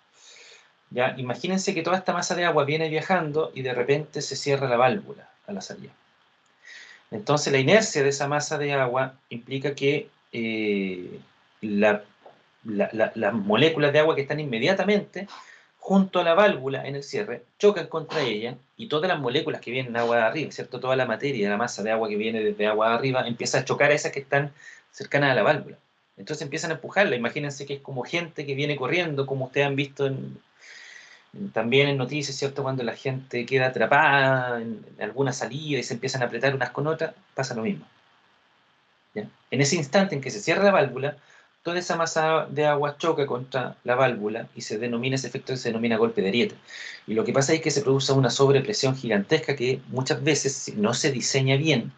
¿Ya? Imagínense que toda esta masa de agua viene viajando y de repente se cierra la válvula a la salida. Entonces la inercia de esa masa de agua implica que las moléculas de agua que están inmediatamente junto a la válvula en el cierre chocan contra ella y todas las moléculas que vienen agua de arriba, ¿cierto? Toda la materia, la masa de agua que viene desde agua de arriba empieza a chocar a esas que están cercanas a la válvula. Entonces empiezan a empujarla. Imagínense que es como gente que viene corriendo, como ustedes han visto también en noticias, ¿cierto? Cuando la gente queda atrapada en alguna salida y se empiezan a apretar unas con otras, pasa lo mismo. ¿Ya? En ese instante en que se cierra la válvula, toda esa masa de agua choca contra la válvula y se denomina ese efecto, se denomina golpe de ariete. Y lo que pasa es que se produce una sobrepresión gigantesca que muchas veces, si no se diseña bien,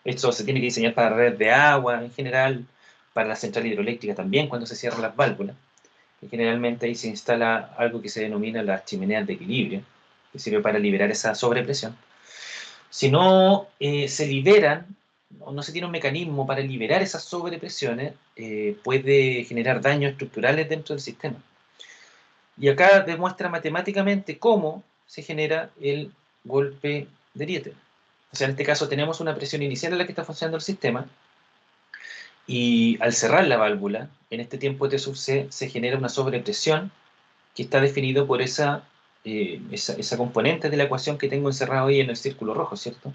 esto se tiene que diseñar para redes de agua en general, para la central hidroeléctrica también, cuando se cierran las válvulas, que generalmente ahí se instala algo que se denomina las chimeneas de equilibrio, que sirve para liberar esa sobrepresión. Si no se liberan, o no se tiene un mecanismo para liberar esas sobrepresiones, puede generar daños estructurales dentro del sistema. Y acá demuestra matemáticamente cómo se genera el golpe de ariete. O sea, en este caso tenemos una presión inicial en la que está funcionando el sistema, y al cerrar la válvula, en este tiempo T sub C se genera una sobrepresión que está definido por esa componente de la ecuación que tengo encerrado ahí en el círculo rojo, ¿cierto?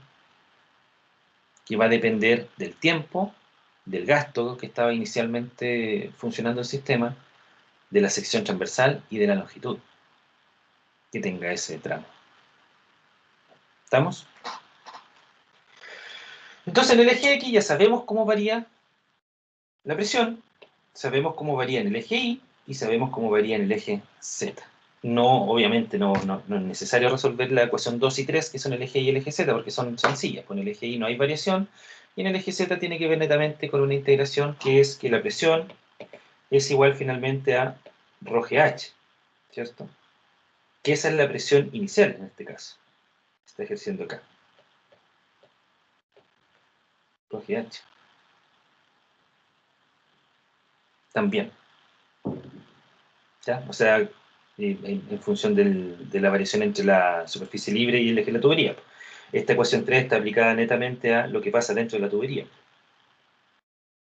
Que va a depender del tiempo, del gasto que estaba inicialmente funcionando el sistema, de la sección transversal y de la longitud que tenga ese tramo. ¿Estamos? Entonces en el eje X ya sabemos cómo varía la presión, sabemos cómo varía en el eje Y y sabemos cómo varía en el eje Z. No, obviamente no es necesario resolver la ecuación 2 y 3, que son el eje Y y el eje Z, porque son sencillas. Con el eje Y no hay variación, y en el eje Z tiene que ver netamente con una integración, que es que la presión es igual finalmente a ρGH, ¿cierto? Que esa es la presión inicial en este caso. Está ejerciendo acá. ρGH. También. ¿Ya? O sea, en función de la variación entre la superficie libre y el eje de la tubería. Esta ecuación 3 está aplicada netamente a lo que pasa dentro de la tubería.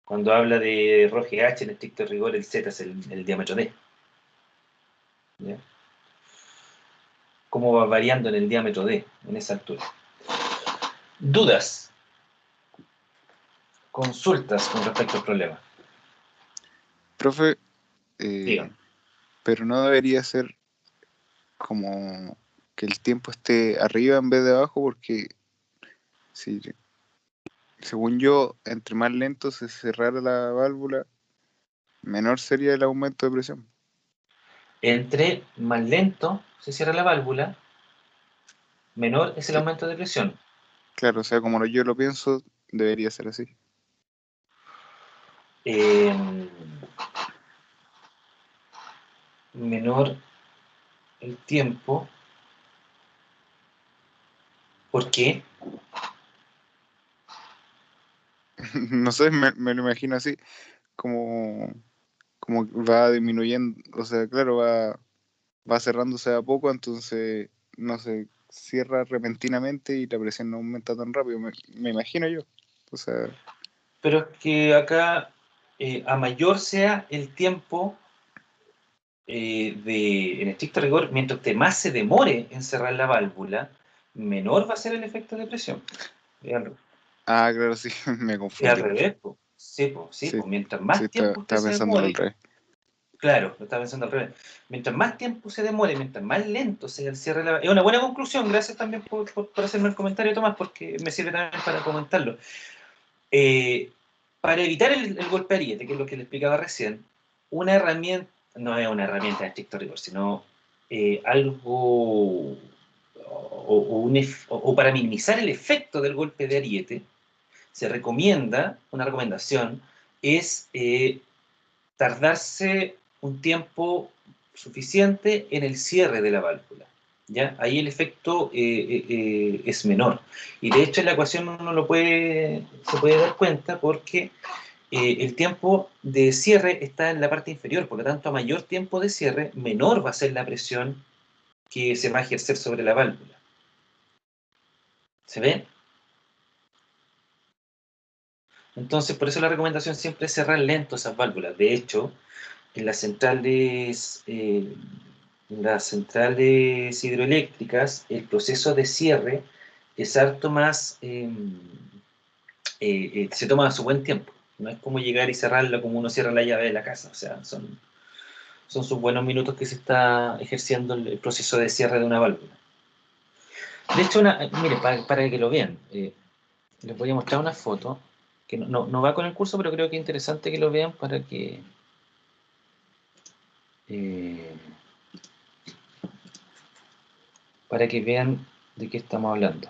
Cuando habla de ρGH, en estricto rigor, el Z es el diámetro D. ¿Ya? ¿Cómo va variando en el diámetro D, en esa altura? ¿Dudas? ¿Consultas con respecto al problema? Profe, Digan. pero no debería ser como que el tiempo esté arriba en vez de abajo, porque si, según yo, entre más lento se cerrara la válvula, menor sería el aumento de presión. Entre más lento se cierra la válvula, menor es el Cl- aumento de presión. Claro, o sea, como yo lo pienso, debería ser así. Menor el tiempo. ¿Por qué? No sé, me lo imagino así, como, como va disminuyendo, o sea, claro, va cerrándose a poco, entonces no se cierra repentinamente y la presión no aumenta tan rápido, me imagino yo. O sea, Pero es que acá, a mayor sea el tiempo en estricto rigor, mientras que más se demore en cerrar la válvula, menor va a ser el efecto de presión. claro, sí, me Es al confundí, profe. revés, po. Sí, po, sí, Sí, po. Mientras sí, más tiempo usted estaba se pensando al demore, revés. claro, lo estaba pensando al revés. Mientras más tiempo se demore, mientras más lento sea el cierre de la... Es una buena conclusión, gracias también por hacerme el comentario, Tomás, porque me sirve también para comentarlo. Eh, para evitar el golpe ariete, que es lo que le explicaba recién, una herramienta, no es una herramienta de estricto rigor, sino algo, o para minimizar el efecto del golpe de ariete, se recomienda, una recomendación, es tardarse un tiempo suficiente en el cierre de la válvula. ¿Ya? Ahí el efecto es menor. Y de hecho en la ecuación uno se puede dar cuenta porque el tiempo de cierre está en la parte inferior, por lo tanto a mayor tiempo de cierre, menor va a ser la presión que se va a ejercer sobre la válvula. ¿Se ve? Entonces por eso la recomendación siempre es cerrar lento esas válvulas. De hecho, en las centrales hidroeléctricas, el proceso de cierre es harto más, se toma su buen tiempo. No es como llegar y cerrarla como uno cierra la llave de la casa. O sea, son sus buenos minutos que se está ejerciendo el proceso de cierre de una válvula. De hecho, mire, para que lo vean, les voy a mostrar una foto que no va con el curso, pero creo que es interesante que lo vean para que para que vean de qué estamos hablando.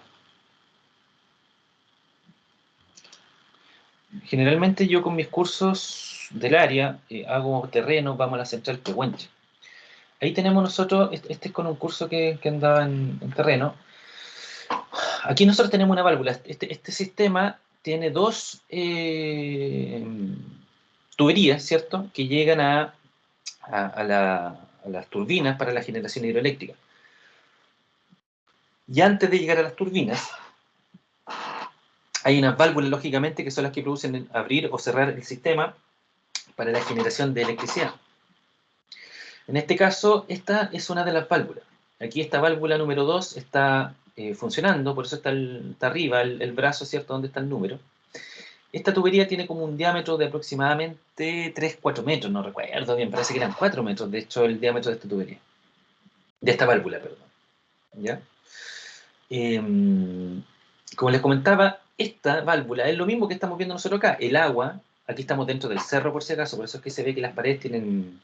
Generalmente yo con mis cursos del área hago terreno, vamos a la central Pehuenche. Ahí tenemos nosotros, este es con un curso que andaba en terreno. Aquí nosotros tenemos una válvula. Este sistema tiene dos tuberías, ¿cierto? Que llegan a las turbinas para la generación hidroeléctrica. Y antes de llegar a las turbinas, hay unas válvulas, lógicamente, que son las que producen abrir o cerrar el sistema para la generación de electricidad. En este caso, esta es una de las válvulas. Aquí esta válvula número 2 está funcionando, por eso está arriba el brazo, ¿cierto? Donde está el número. Esta tubería tiene como un diámetro de aproximadamente 3-4 metros, no recuerdo bien, parece que eran 4 metros, de hecho, el diámetro de esta tubería. De esta válvula, perdón. ¿Ya? Como les comentaba, esta válvula es lo mismo que estamos viendo nosotros acá. El agua, aquí estamos dentro del cerro por si acaso, por eso es que se ve que las paredes tienen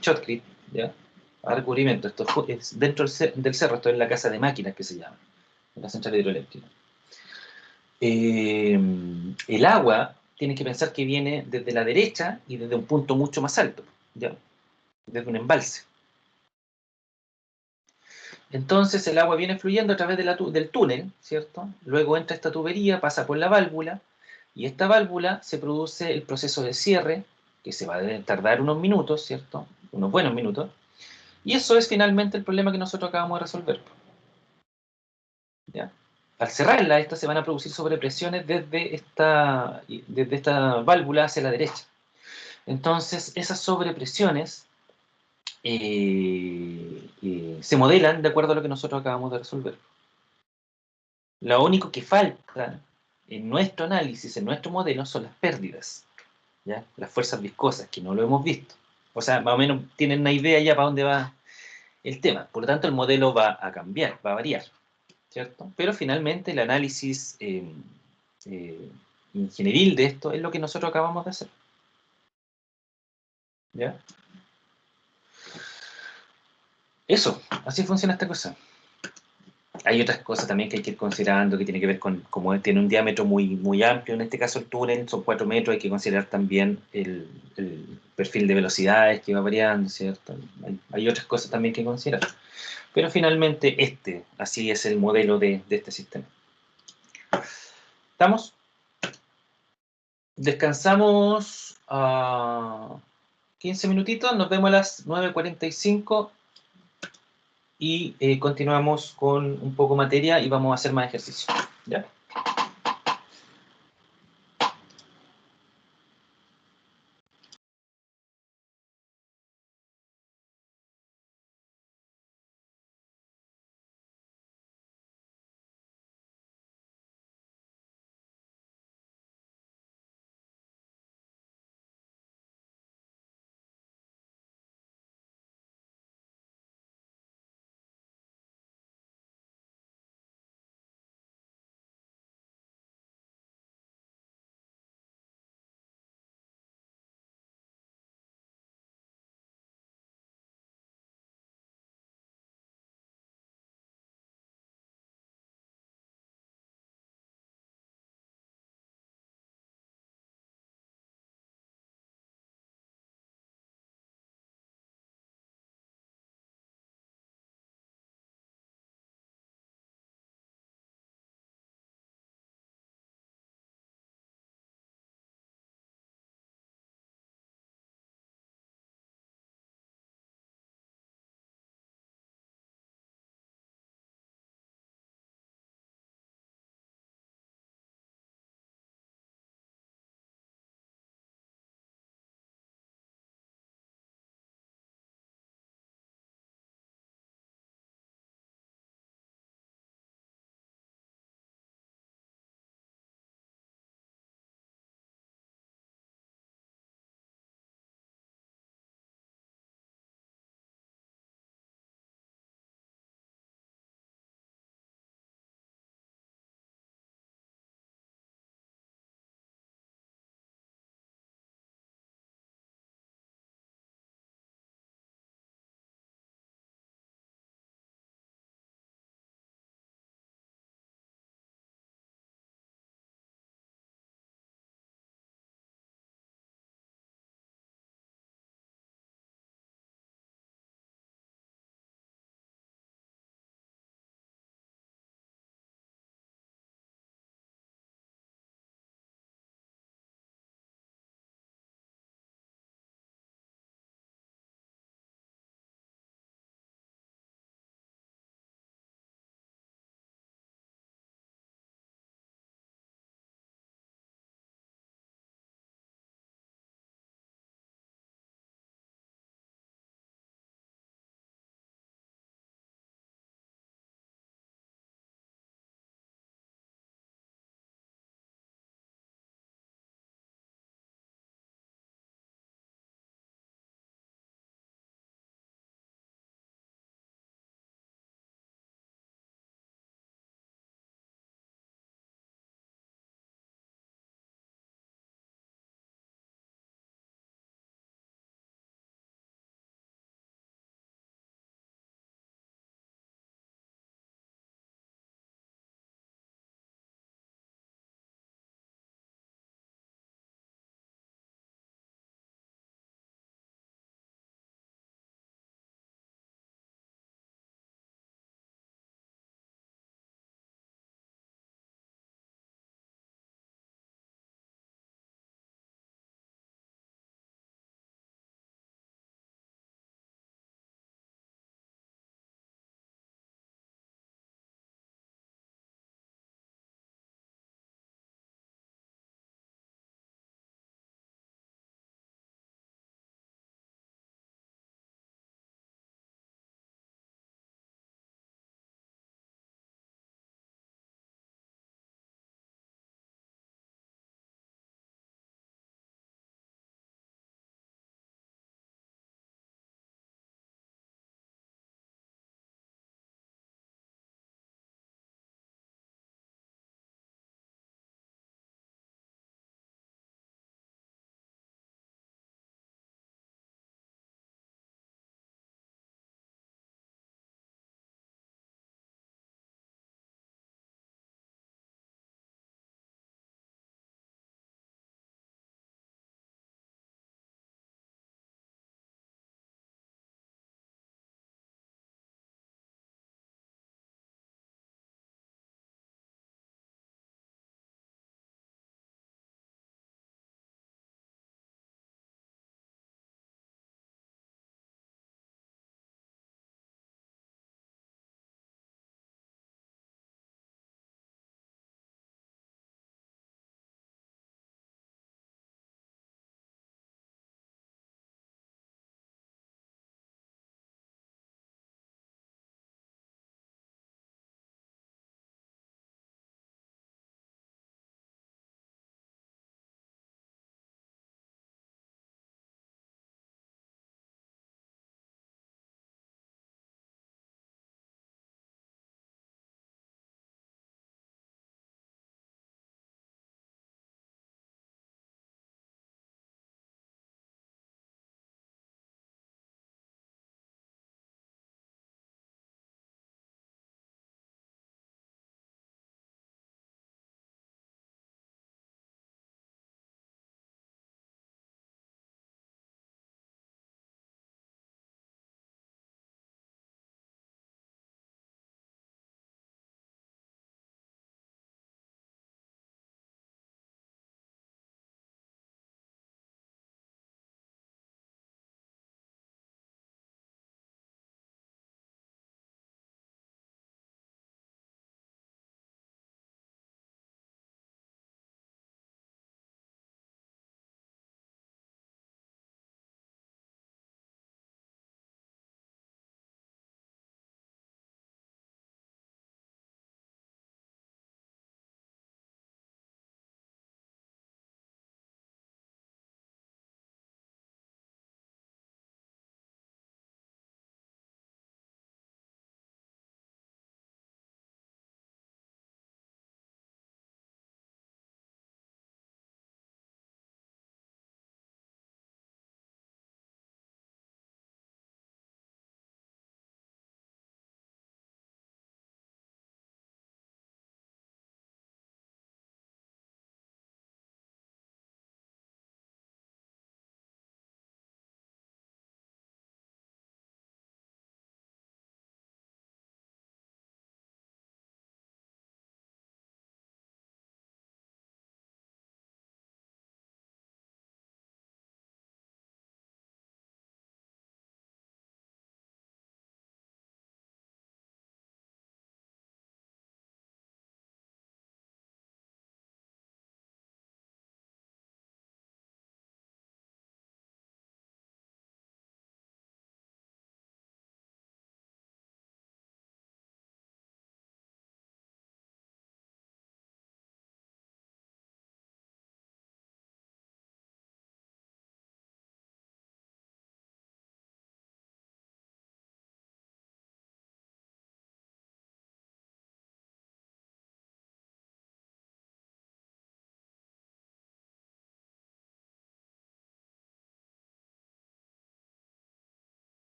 shotcrete, ¿ya? A recubrimiento. Esto es dentro del cerro, esto es la casa de máquinas que se llama, la central hidroeléctrica. El agua tienen que pensar que viene desde la derecha y desde un punto mucho más alto, ¿ya? Desde un embalse. Entonces el agua viene fluyendo a través del túnel, ¿cierto? Luego entra esta tubería, pasa por la válvula, y esta válvula se produce el proceso de cierre, que se va a tardar unos minutos, ¿cierto? Unos buenos minutos. Y eso es finalmente el problema que nosotros acabamos de resolver, ¿ya? Al cerrarla, estas se van a producir sobrepresiones desde esta válvula hacia la derecha. Entonces, esas sobrepresiones se modelan de acuerdo a lo que nosotros acabamos de resolver. Lo único que falta en nuestro análisis, en nuestro modelo, son las pérdidas, ¿ya? Las fuerzas viscosas, que no lo hemos visto. O sea, más o menos tienen una idea ya para dónde va el tema. Por lo tanto, el modelo va a cambiar, va a variar, ¿cierto? Pero finalmente el análisis eh, ingenieril de esto es lo que nosotros acabamos de hacer, ¿ya? Eso, así funciona esta cosa. Hay otras cosas también que hay que ir considerando, que tiene que ver con, como tiene un diámetro muy amplio, en este caso el túnel son 4 metros, hay que considerar también el perfil de velocidades que va variando, ¿cierto? Hay otras cosas también que considerar. Pero finalmente así es el modelo de este sistema. ¿Estamos? Descansamos 15 minutitos, nos vemos a las 9:45 y continuamos con un poco materia y vamos a hacer más ejercicio. ¿Ya?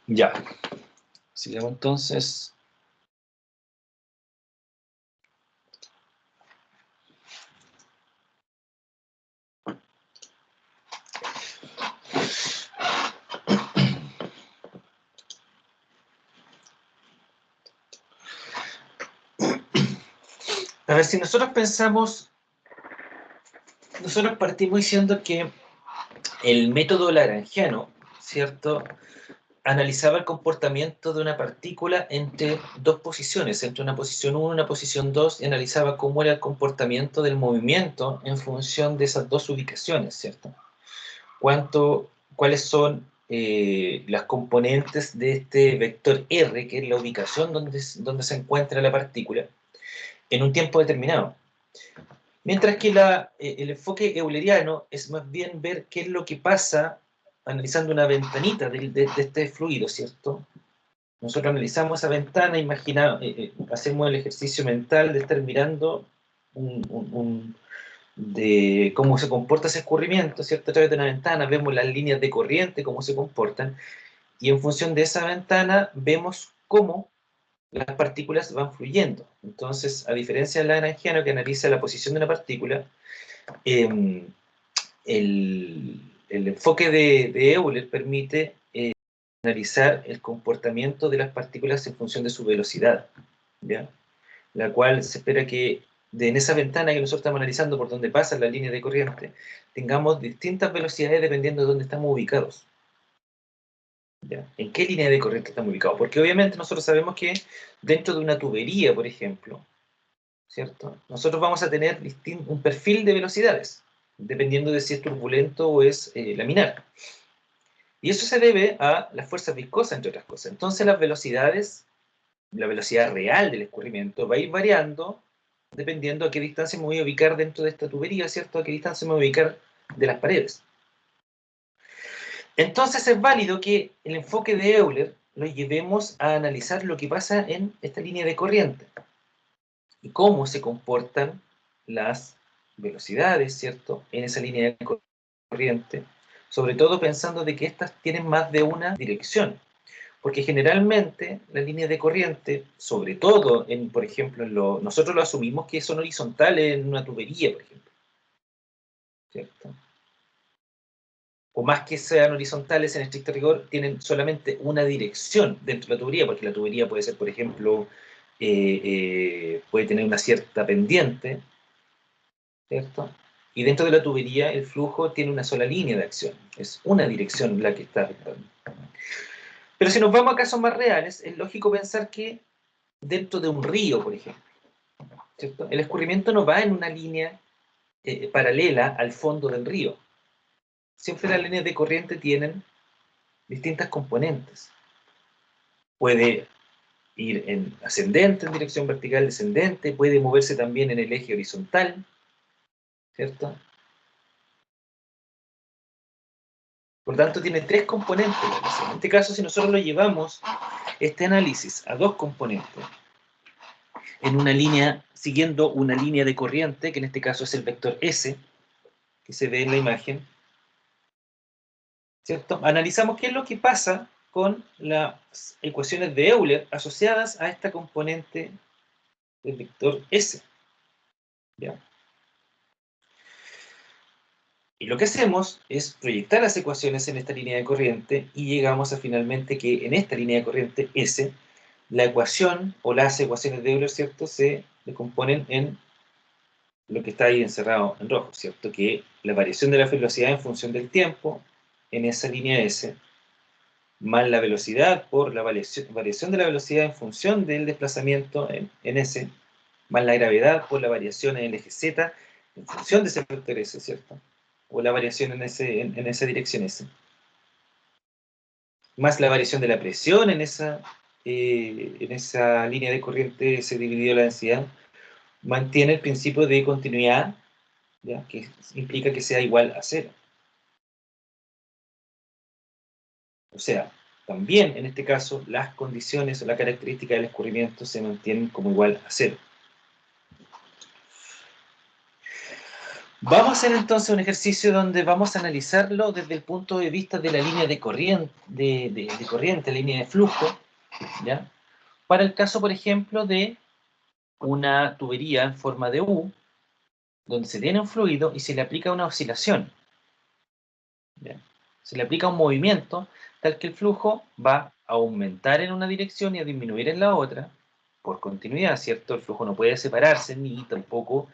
Ya. Sigamos entonces. A ver, si nosotros pensamos, nosotros partimos diciendo que el método lagrangiano, ¿cierto?, analizaba el comportamiento de una partícula entre dos posiciones, entre una posición 1 y una posición 2, y analizaba cómo era el comportamiento del movimiento en función de esas dos ubicaciones, ¿cierto? ¿Cuáles son las componentes de este vector R, que es la ubicación donde se encuentra la partícula, en un tiempo determinado? Mientras que el enfoque euleriano es más bien ver qué es lo que pasa analizando una ventanita de este fluido, ¿cierto? Nosotros analizamos esa ventana, hacemos el ejercicio mental de estar mirando de cómo se comporta ese escurrimiento, ¿cierto? A través de una ventana vemos las líneas de corriente, cómo se comportan, y en función de esa ventana vemos cómo las partículas van fluyendo. Entonces, a diferencia del lagrangiano, que analiza la posición de una partícula, el, el enfoque de Euler permite analizar el comportamiento de las partículas en función de su velocidad, ¿ya? La cual se espera que en esa ventana que nosotros estamos analizando por donde pasan las líneas de corriente, tengamos distintas velocidades dependiendo de dónde estamos ubicados. ¿Ya? ¿En qué línea de corriente estamos ubicados? Porque obviamente nosotros sabemos que dentro de una tubería, por ejemplo, ¿cierto?, nosotros vamos a tener un perfil de velocidades, dependiendo de si es turbulento o es laminar. Y eso se debe a las fuerzas viscosas, entre otras cosas. Entonces las velocidades, la velocidad real del escurrimiento va a ir variando dependiendo a qué distancia me voy a ubicar dentro de esta tubería, ¿cierto? A qué distancia me voy a ubicar de las paredes. Entonces es válido que el enfoque de Euler lo llevemos a analizar lo que pasa en esta línea de corriente y cómo se comportan las velocidades, ¿cierto?, en esa línea de corriente, sobre todo pensando de que estas tienen más de una dirección. Porque generalmente las líneas de corriente, sobre todo, por ejemplo, nosotros lo asumimos que son horizontales en una tubería, por ejemplo, ¿cierto? O más que sean horizontales en estricto rigor, tienen solamente una dirección dentro de la tubería, porque la tubería puede ser, por ejemplo, puede tener una cierta pendiente, ¿cierto? Y dentro de la tubería el flujo tiene una sola línea de acción, es una dirección la que está afectando. Pero si nos vamos a casos más reales, es lógico pensar que dentro de un río, por ejemplo, ¿cierto?, el escurrimiento no va en una línea paralela al fondo del río. Siempre las líneas de corriente tienen distintas componentes. Puede ir en ascendente, en dirección vertical, descendente, puede moverse también en el eje horizontal, ¿cierto? Por tanto, tiene tres componentes. En este caso, si nosotros lo llevamos, este análisis, a dos componentes, en una línea, siguiendo una línea de corriente, que en este caso es el vector S, que se ve en la imagen, ¿cierto? Analizamos qué es lo que pasa con las ecuaciones de Euler asociadas a esta componente del vector S, ¿ya? Y lo que hacemos es proyectar las ecuaciones en esta línea de corriente y llegamos a finalmente que en esta línea de corriente S, la ecuación o las ecuaciones de Euler, ¿cierto?, se decomponen en lo que está ahí encerrado en rojo, ¿cierto?, que la variación de la velocidad en función del tiempo en esa línea S, más la velocidad por la variación de la velocidad en función del desplazamiento en S, más la gravedad por la variación en el eje Z en función de ese vector S, ¿cierto?, o la variación en esa dirección S, más la variación de la presión en esa línea de corriente S dividido la densidad, mantiene el principio de continuidad, ¿ya?, que implica que sea igual a cero. O sea, también en este caso las condiciones o la característica del escurrimiento se mantienen como igual a cero. Vamos a hacer entonces un ejercicio donde vamos a analizarlo desde el punto de vista de la línea de corriente, línea de flujo, ¿ya? Para el caso, por ejemplo, de una tubería en forma de U, donde se tiene un fluido y se le aplica una oscilación, ¿ya? Se le aplica un movimiento tal que el flujo va a aumentar en una dirección y a disminuir en la otra, por continuidad, ¿cierto? El flujo no puede separarse ni tampoco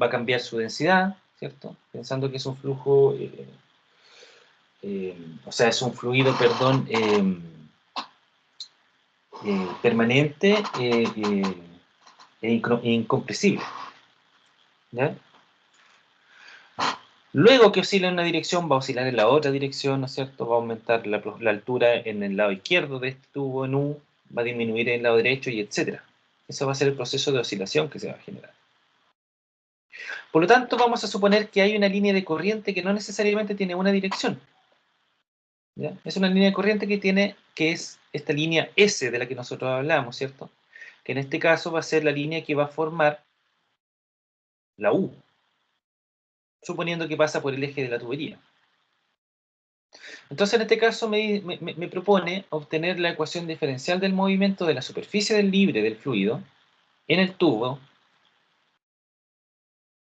va a cambiar su densidad, ¿cierto? Pensando que es un flujo, o sea, es un fluido, perdón, permanente e incompresible, ¿ya? Luego que oscila en una dirección, va a oscilar en la otra dirección, ¿no es cierto? Va a aumentar la altura en el lado izquierdo de este tubo en U, va a disminuir en el lado derecho y etcétera. Ese va a ser el proceso de oscilación que se va a generar. Por lo tanto, vamos a suponer que hay una línea de corriente que no necesariamente tiene una dirección, ¿ya? Es una línea de corriente que es esta línea S de la que nosotros hablamos, ¿cierto? Que en este caso va a ser la línea que va a formar la U, suponiendo que pasa por el eje de la tubería. Entonces, en este caso me propone obtener la ecuación diferencial del movimiento de la superficie del libre del fluido en el tubo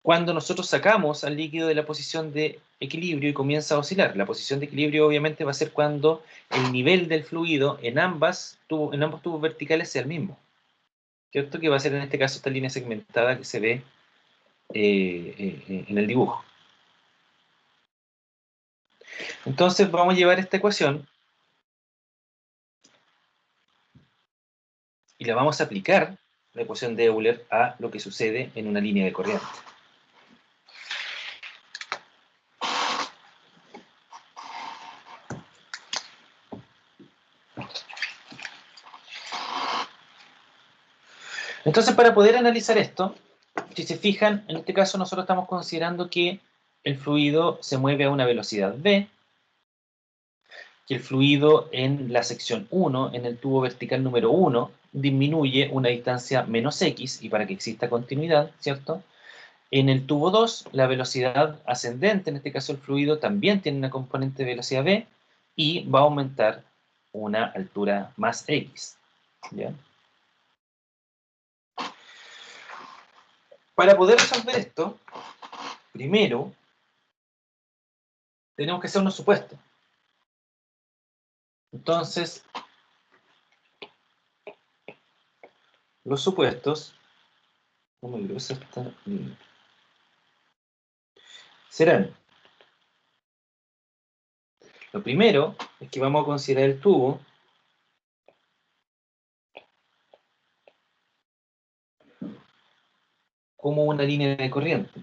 cuando nosotros sacamos al líquido de la posición de equilibrio y comienza a oscilar. La posición de equilibrio obviamente va a ser cuando el nivel del fluido en ambos tubos verticales sea el mismo, ¿cierto? Que va a ser en este caso esta línea segmentada que se ve en el dibujo. Entonces vamos a llevar esta ecuación y la vamos a aplicar, la ecuación de Euler, a lo que sucede en una línea de corriente. Entonces, para poder analizar esto, si se fijan, en este caso nosotros estamos considerando que el fluido se mueve a una velocidad v, que el fluido en la sección 1, en el tubo vertical número 1, disminuye una distancia menos x, y para que exista continuidad, ¿cierto? En el tubo 2, la velocidad ascendente, en este caso el fluido, también tiene una componente de velocidad v, y va a aumentar una altura más x, ¿ya? Para poder resolver esto, primero tenemos que hacer unos supuestos. Entonces, los supuestos, serán, lo primero es que vamos a considerar el tubo como una línea de corriente.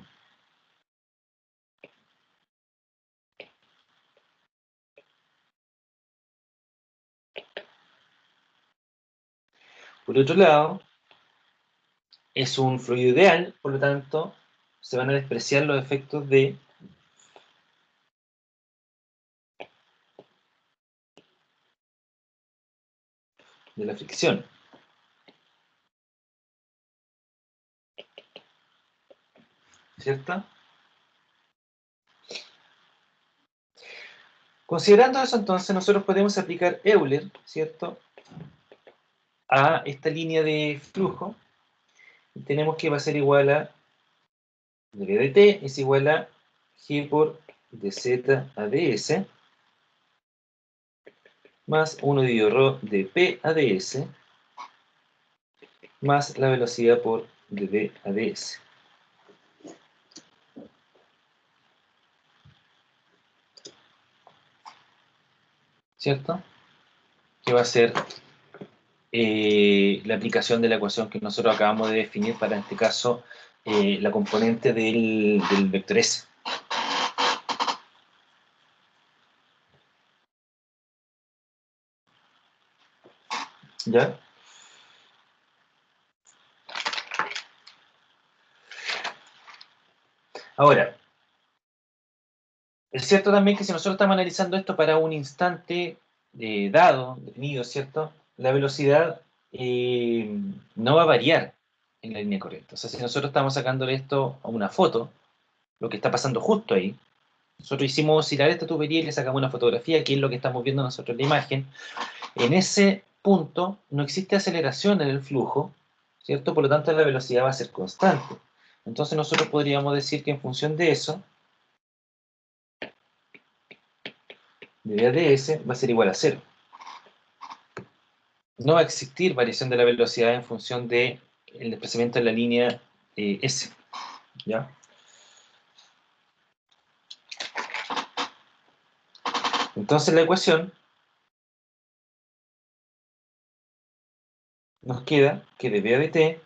Por otro lado, es un fluido ideal, por lo tanto, se van a despreciar los efectos de la fricción. ¿Cierto? Considerando eso, entonces, nosotros podemos aplicar Euler, ¿cierto?, a esta línea de flujo. Y tenemos que va a ser igual a w de t es igual a g por dz a ds más 1 dividido ρ de p a ds más la velocidad por dv a ds. ¿Cierto? Que va a ser la aplicación de la ecuación que nosotros acabamos de definir para, en este caso, la componente del vector S. ¿Ya? Ahora, es cierto también que si nosotros estamos analizando esto para un instante dado, definido, ¿cierto? La velocidad no va a variar en la línea correcta. O sea, si nosotros estamos sacándole esto a una foto, lo que está pasando justo ahí. Nosotros hicimos oscilar esta tubería y le sacamos una fotografía, que es lo que estamos viendo nosotros en la imagen. En ese punto no existe aceleración en el flujo, ¿cierto? Por lo tanto, la velocidad va a ser constante. Entonces nosotros podríamos decir que en función de eso, dV/ds va a ser igual a 0. No va a existir variación de la velocidad en función del desplazamiento en la línea S, ¿ya? Entonces la ecuación nos queda que dV dt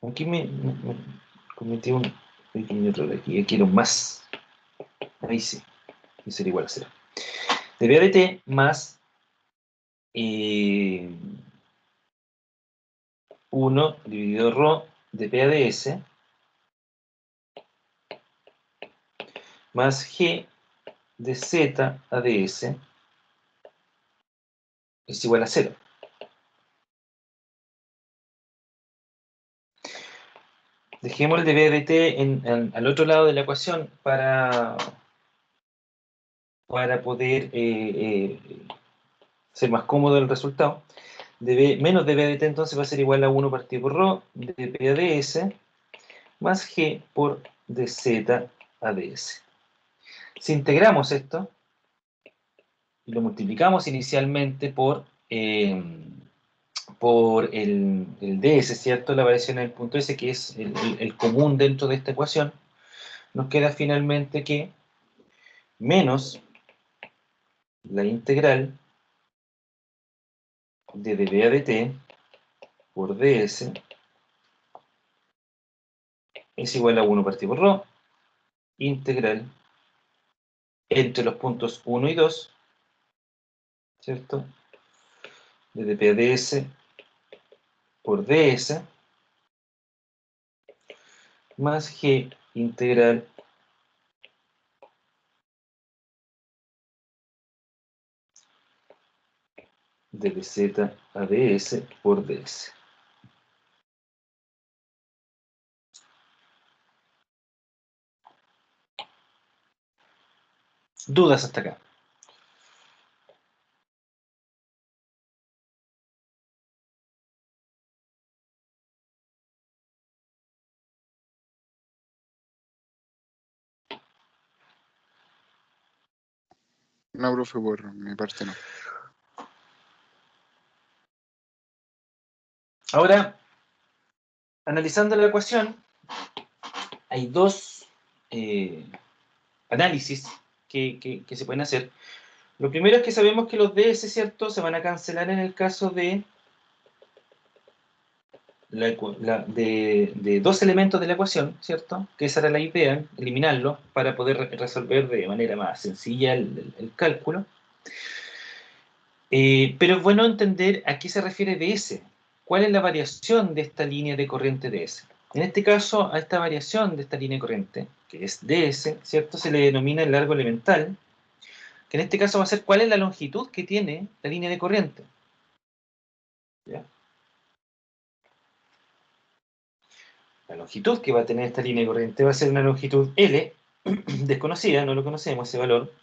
aquí me cometí un pequeño error aquí quiero más, ahí sí, y sería igual a 0. dV dt más 1 dividido ρ de P a ds más G de Z a ds es igual a 0. Dejemos el dV dt al otro lado de la ecuación para poder ser más cómodo el resultado. Menos dV dt entonces va a ser igual a 1 partido por ρ de P a ds más G por dz a ds. Si integramos esto y lo multiplicamos inicialmente por el ds, ¿cierto? La variación en el punto S, que es el común dentro de esta ecuación, nos queda finalmente que menos la integral de dV a dt por ds es igual a 1 partido por ρ, integral entre los puntos 1 y 2, ¿cierto? De dP a ds por ds más G integral de dz a ds por ds. ¿Dudas hasta acá? No, profe, por mi parte no. Ahora, analizando la ecuación, hay dos análisis que se pueden hacer. Lo primero es que sabemos que los ds, ¿cierto?, se van a cancelar en el caso de de dos elementos de la ecuación, ¿cierto? Que esa era la idea, eliminarlos para poder resolver de manera más sencilla el cálculo. Pero es bueno entender a qué se refiere ds. ¿Cuál es la variación de esta línea de corriente ds? En este caso, a esta variación de esta línea de corriente, que es ds, ¿cierto?, se le denomina el largo elemental, que en este caso va a ser cuál es la longitud que tiene la línea de corriente. ¿Ya? La longitud que va a tener esta línea de corriente va a ser una longitud L, desconocida, no lo conocemos ese valor.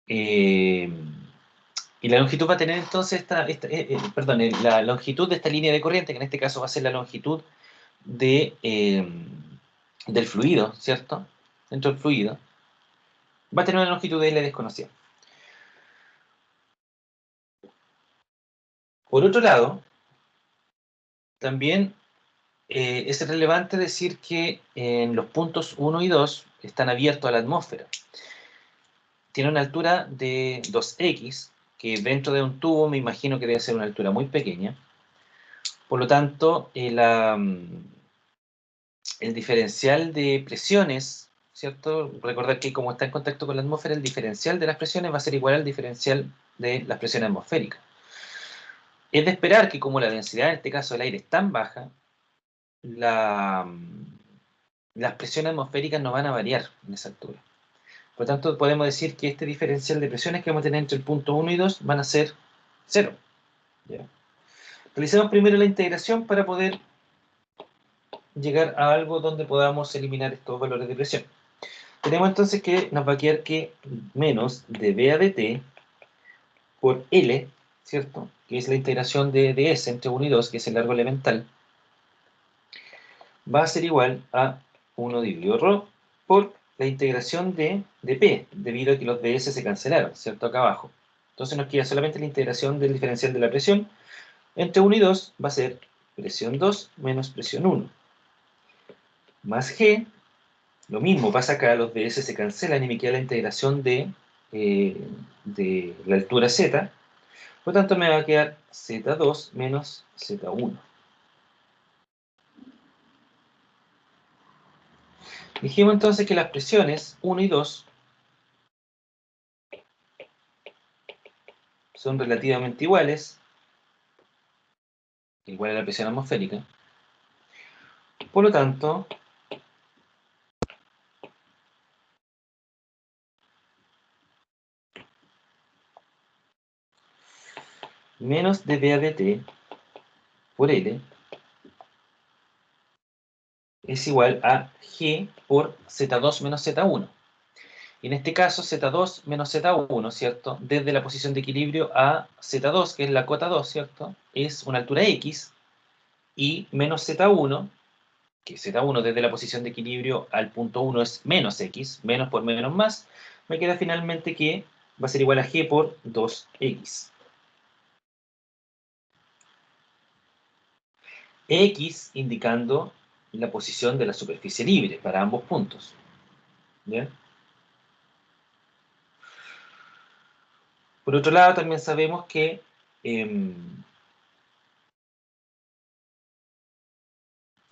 Y la longitud va a tener entonces la longitud de esta línea de corriente, que en este caso va a ser la longitud del fluido, ¿cierto? Dentro del fluido, va a tener una longitud L desconocida. Por otro lado, también es relevante decir que en los puntos 1 y 2 están abiertos a la atmósfera. Tiene una altura de 2x, que dentro de un tubo me imagino que debe ser una altura muy pequeña. Por lo tanto, el diferencial de presiones, ¿cierto? Recordar que como está en contacto con la atmósfera, el diferencial de las presiones va a ser igual al diferencial de las presiones atmosféricas. Es de esperar que como la densidad en este caso del aire es tan baja, las presiones atmosféricas no van a variar en esa altura. Por lo tanto, podemos decir que este diferencial de presiones que vamos a tener entre el punto 1 y 2 van a ser 0. ¿Ya? Realicemos primero la integración para poder llegar a algo donde podamos eliminar estos valores de presión. Tenemos entonces que nos va a quedar que menos de B a dt por L, ¿cierto? Que es la integración de ds entre 1 y 2, que es el largo elemental, va a ser igual a 1 dividido ρ por la integración de P, debido a que los ds se cancelaron, ¿cierto? Acá abajo. Entonces nos queda solamente la integración del diferencial de la presión. Entre 1 y 2 va a ser presión 2 menos presión 1. Más G, lo mismo pasa acá, los ds se cancelan y me queda la integración de la altura z. Por lo tanto me va a quedar z2 menos z1. Dijimos entonces que las presiones 1 y 2 son relativamente iguales, igual a la presión atmosférica. Por lo tanto, menos dV a dt por L es igual a G por Z2 menos Z1. Y en este caso, Z2 menos Z1, ¿cierto? Desde la posición de equilibrio a Z2, que es la cota 2, ¿cierto? Es una altura X, y menos Z1, que Z1 desde la posición de equilibrio al punto 1 es menos X, menos por menos más, me queda finalmente que va a ser igual a G por 2X. X indicando la posición de la superficie libre para ambos puntos. ¿Bien? Por otro lado, también sabemos que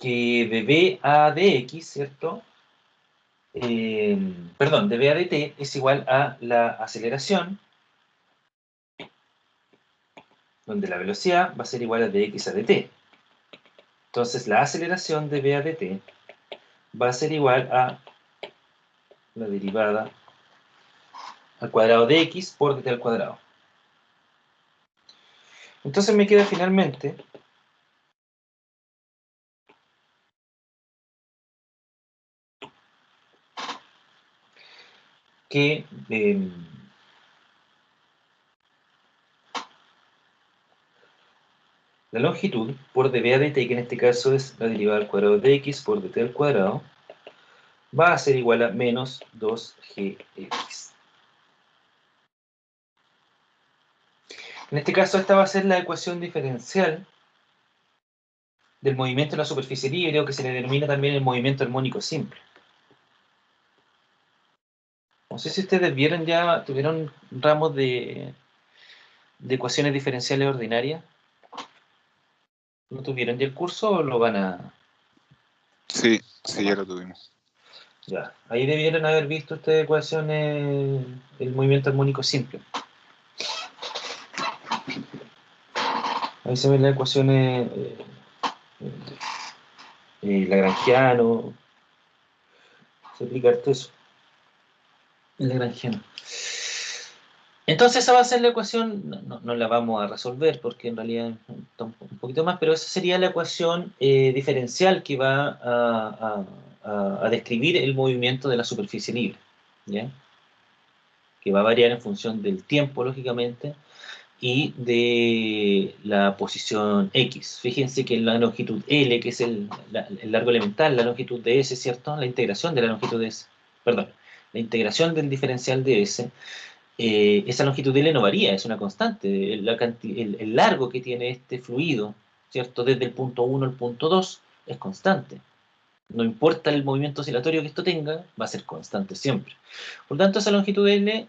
de B a dx, ¿cierto? Perdón, de B a dt es igual a la aceleración, donde la velocidad va a ser igual a dx a dt. Entonces, la aceleración de B a dt va a ser igual a la derivada al cuadrado de x por dt al cuadrado. Entonces me queda finalmente que la longitud por dV a dt, que en este caso es la derivada al cuadrado de x por dt al cuadrado, va a ser igual a menos 2gx. En este caso esta va a ser la ecuación diferencial del movimiento en la superficie libre, o que se le denomina también el movimiento armónico simple. No sé si ustedes vieron ya, tuvieron ramos de ecuaciones diferenciales ordinarias. ¿No tuvieron ya el curso o lo van a...? Sí, sí, ya lo tuvimos. Ya, ahí debieron haber visto ustedes ecuaciones, el movimiento armónico simple. Ahí se ven las ecuaciones lagrangiano, se aplica harto eso, el lagrangiano. Entonces esa va a ser la ecuación, no la vamos a resolver porque en realidad está un poquito más, pero esa sería la ecuación diferencial que va a describir el movimiento de la superficie libre, ¿ya? Que va a variar en función del tiempo, lógicamente, y de la posición X. Fíjense que la longitud L, que es el largo elemental, la longitud de S, ¿cierto? La integración de la longitud de S, perdón, la integración del diferencial de S, esa longitud L no varía, es una constante. El largo que tiene este fluido, ¿cierto? Desde el punto 1 al punto 2 es constante. No importa el movimiento oscilatorio que esto tenga, va a ser constante siempre. Por lo tanto, esa longitud L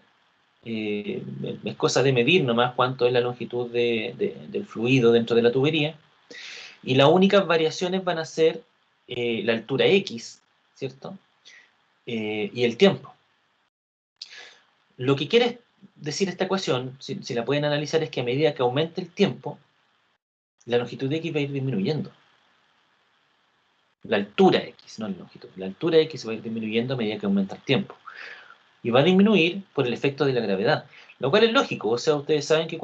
es cosa de medir nomás cuánto es la longitud del fluido dentro de la tubería, y las únicas variaciones van a ser la altura X, ¿cierto? Y el tiempo. Lo que quiere decir esta ecuación, si la pueden analizar, es que a medida que aumente el tiempo, la longitud de X va a ir disminuyendo. La altura X, no la longitud. La altura X va a ir disminuyendo a medida que aumenta el tiempo. y va a disminuir por el efecto de la gravedad, lo cual es lógico. O sea, ustedes saben que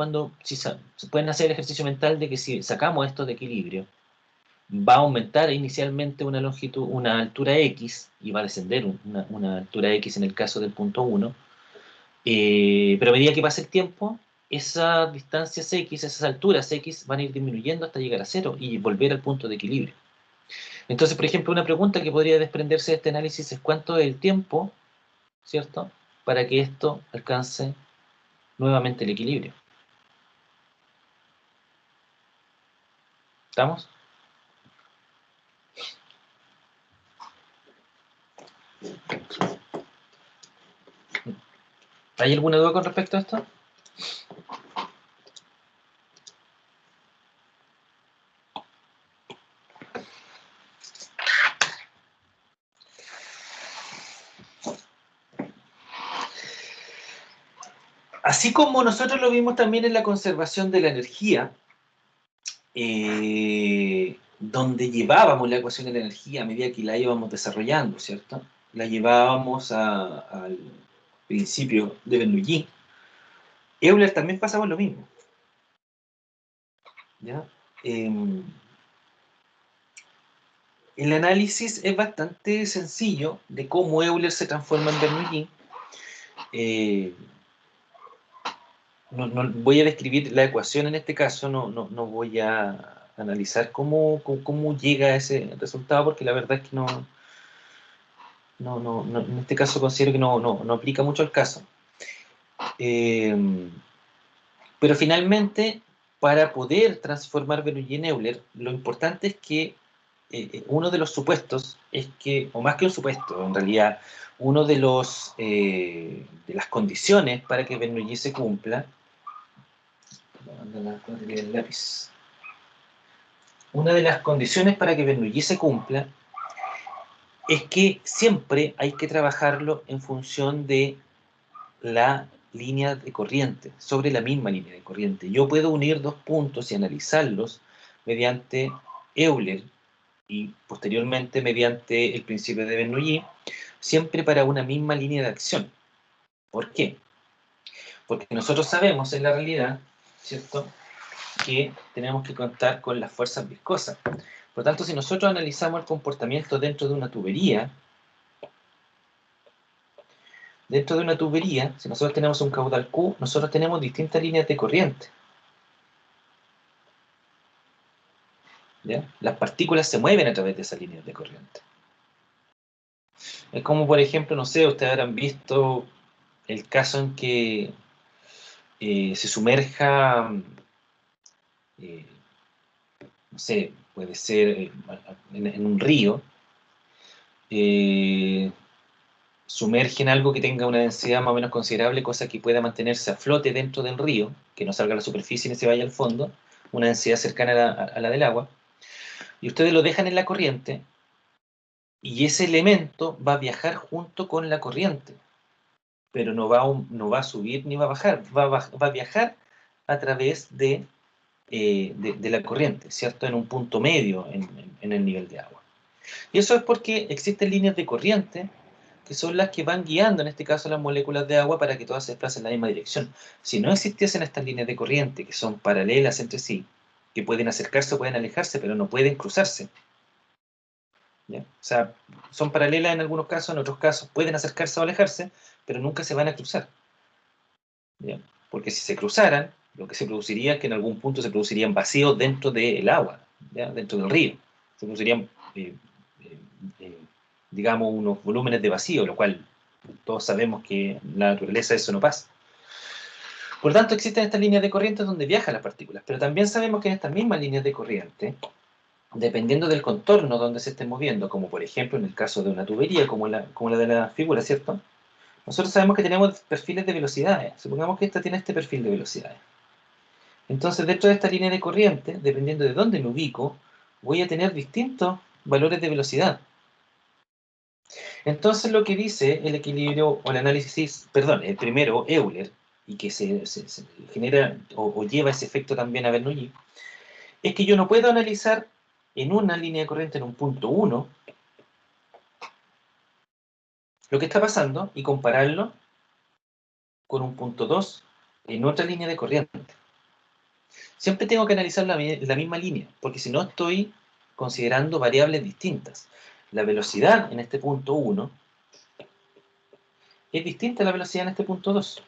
se pueden hacer el ejercicio mental de que si sacamos esto de equilibrio, va a aumentar inicialmente una longitud, una altura X, y va a descender una altura X en el caso del punto 1, pero a medida que pase el tiempo, esas distancias X, esas alturas X, van a ir disminuyendo hasta llegar a cero y volver al punto de equilibrio. Entonces, por ejemplo, una pregunta que podría desprenderse de este análisis es cuánto es el tiempo, ¿cierto?, para que esto alcance nuevamente el equilibrio. ¿Estamos? ¿Hay alguna duda con respecto a esto? Así como nosotros lo vimos también en la conservación de la energía, donde llevábamos la ecuación de la energía a medida que la íbamos desarrollando, ¿cierto? La llevábamos al principio de Bernoulli. Euler también pasaba lo mismo, ¿ya? El análisis es bastante sencillo de cómo Euler se transforma en Bernoulli. No voy a describir la ecuación en este caso, no voy a analizar cómo llega a ese resultado, porque la verdad es que en este caso considero que no aplica mucho el caso. Pero finalmente, para poder transformar Bernoulli en Euler, lo importante es que uno de los supuestos es que, o más que un supuesto, en realidad, uno de las condiciones para que Bernoulli se cumpla, el lápiz. Una de las condiciones para que Bernoulli se cumpla es que siempre hay que trabajarlo en función de la línea de corriente, sobre la misma línea de corriente. Yo puedo unir dos puntos y analizarlos mediante Euler y posteriormente mediante el principio de Bernoulli, siempre para una misma línea de acción. ¿Por qué? Porque nosotros sabemos en la realidad, ¿cierto?, que tenemos que contar con las fuerzas viscosas. Por lo tanto, si nosotros analizamos el comportamiento dentro de una tubería, si nosotros tenemos un caudal Q, nosotros tenemos distintas líneas de corriente, ¿ya? Las partículas se mueven a través de esas líneas de corriente. Es como, por ejemplo, no sé, ustedes habrán visto el caso en que se sumerja, no sé, puede ser en un río, sumergen algo que tenga una densidad más o menos considerable, cosa que pueda mantenerse a flote dentro del río, que no salga a la superficie ni se vaya al fondo, una densidad cercana a la del agua, y ustedes lo dejan en la corriente, y ese elemento va a viajar junto con la corriente, pero no va a subir ni va a bajar, va a viajar a través de la corriente, ¿cierto? En un punto medio en el nivel de agua. Y eso es porque existen líneas de corriente que son las que van guiando, en este caso, las moléculas de agua para que todas se desplacen en la misma dirección. Si no existiesen estas líneas de corriente, que son paralelas entre sí, que pueden acercarse o pueden alejarse, pero no pueden cruzarse, ¿ya? O sea, son paralelas en algunos casos, en otros casos pueden acercarse o alejarse, pero nunca se van a cruzar, ¿ya? Porque si se cruzaran, lo que se produciría es que en algún punto se producirían vacíos dentro del agua, ¿ya?, dentro del río. Se producirían, eh, eh, digamos, unos volúmenes de vacío, lo cual todos sabemos que en la naturaleza eso no pasa. Por lo tanto, existen estas líneas de corriente donde viajan las partículas, pero también sabemos que en estas mismas líneas de corriente, dependiendo del contorno donde se estén moviendo, como por ejemplo en el caso de una tubería, como la de la figura, ¿cierto?, nosotros sabemos que tenemos perfiles de velocidades. Supongamos que esta tiene este perfil de velocidades. Entonces, dentro de esta línea de corriente, dependiendo de dónde me ubico, voy a tener distintos valores de velocidad. Entonces, lo que dice el equilibrio o el análisis, perdón, el primero, Euler, y que se genera o lleva ese efecto también a Bernoulli, es que yo no puedo analizar en una línea de corriente en un punto 1 lo que está pasando y compararlo con un punto 2 en otra línea de corriente. Siempre tengo que analizar la misma línea, porque si no estoy considerando variables distintas. La velocidad en este punto 1 es distinta a la velocidad en este punto 2.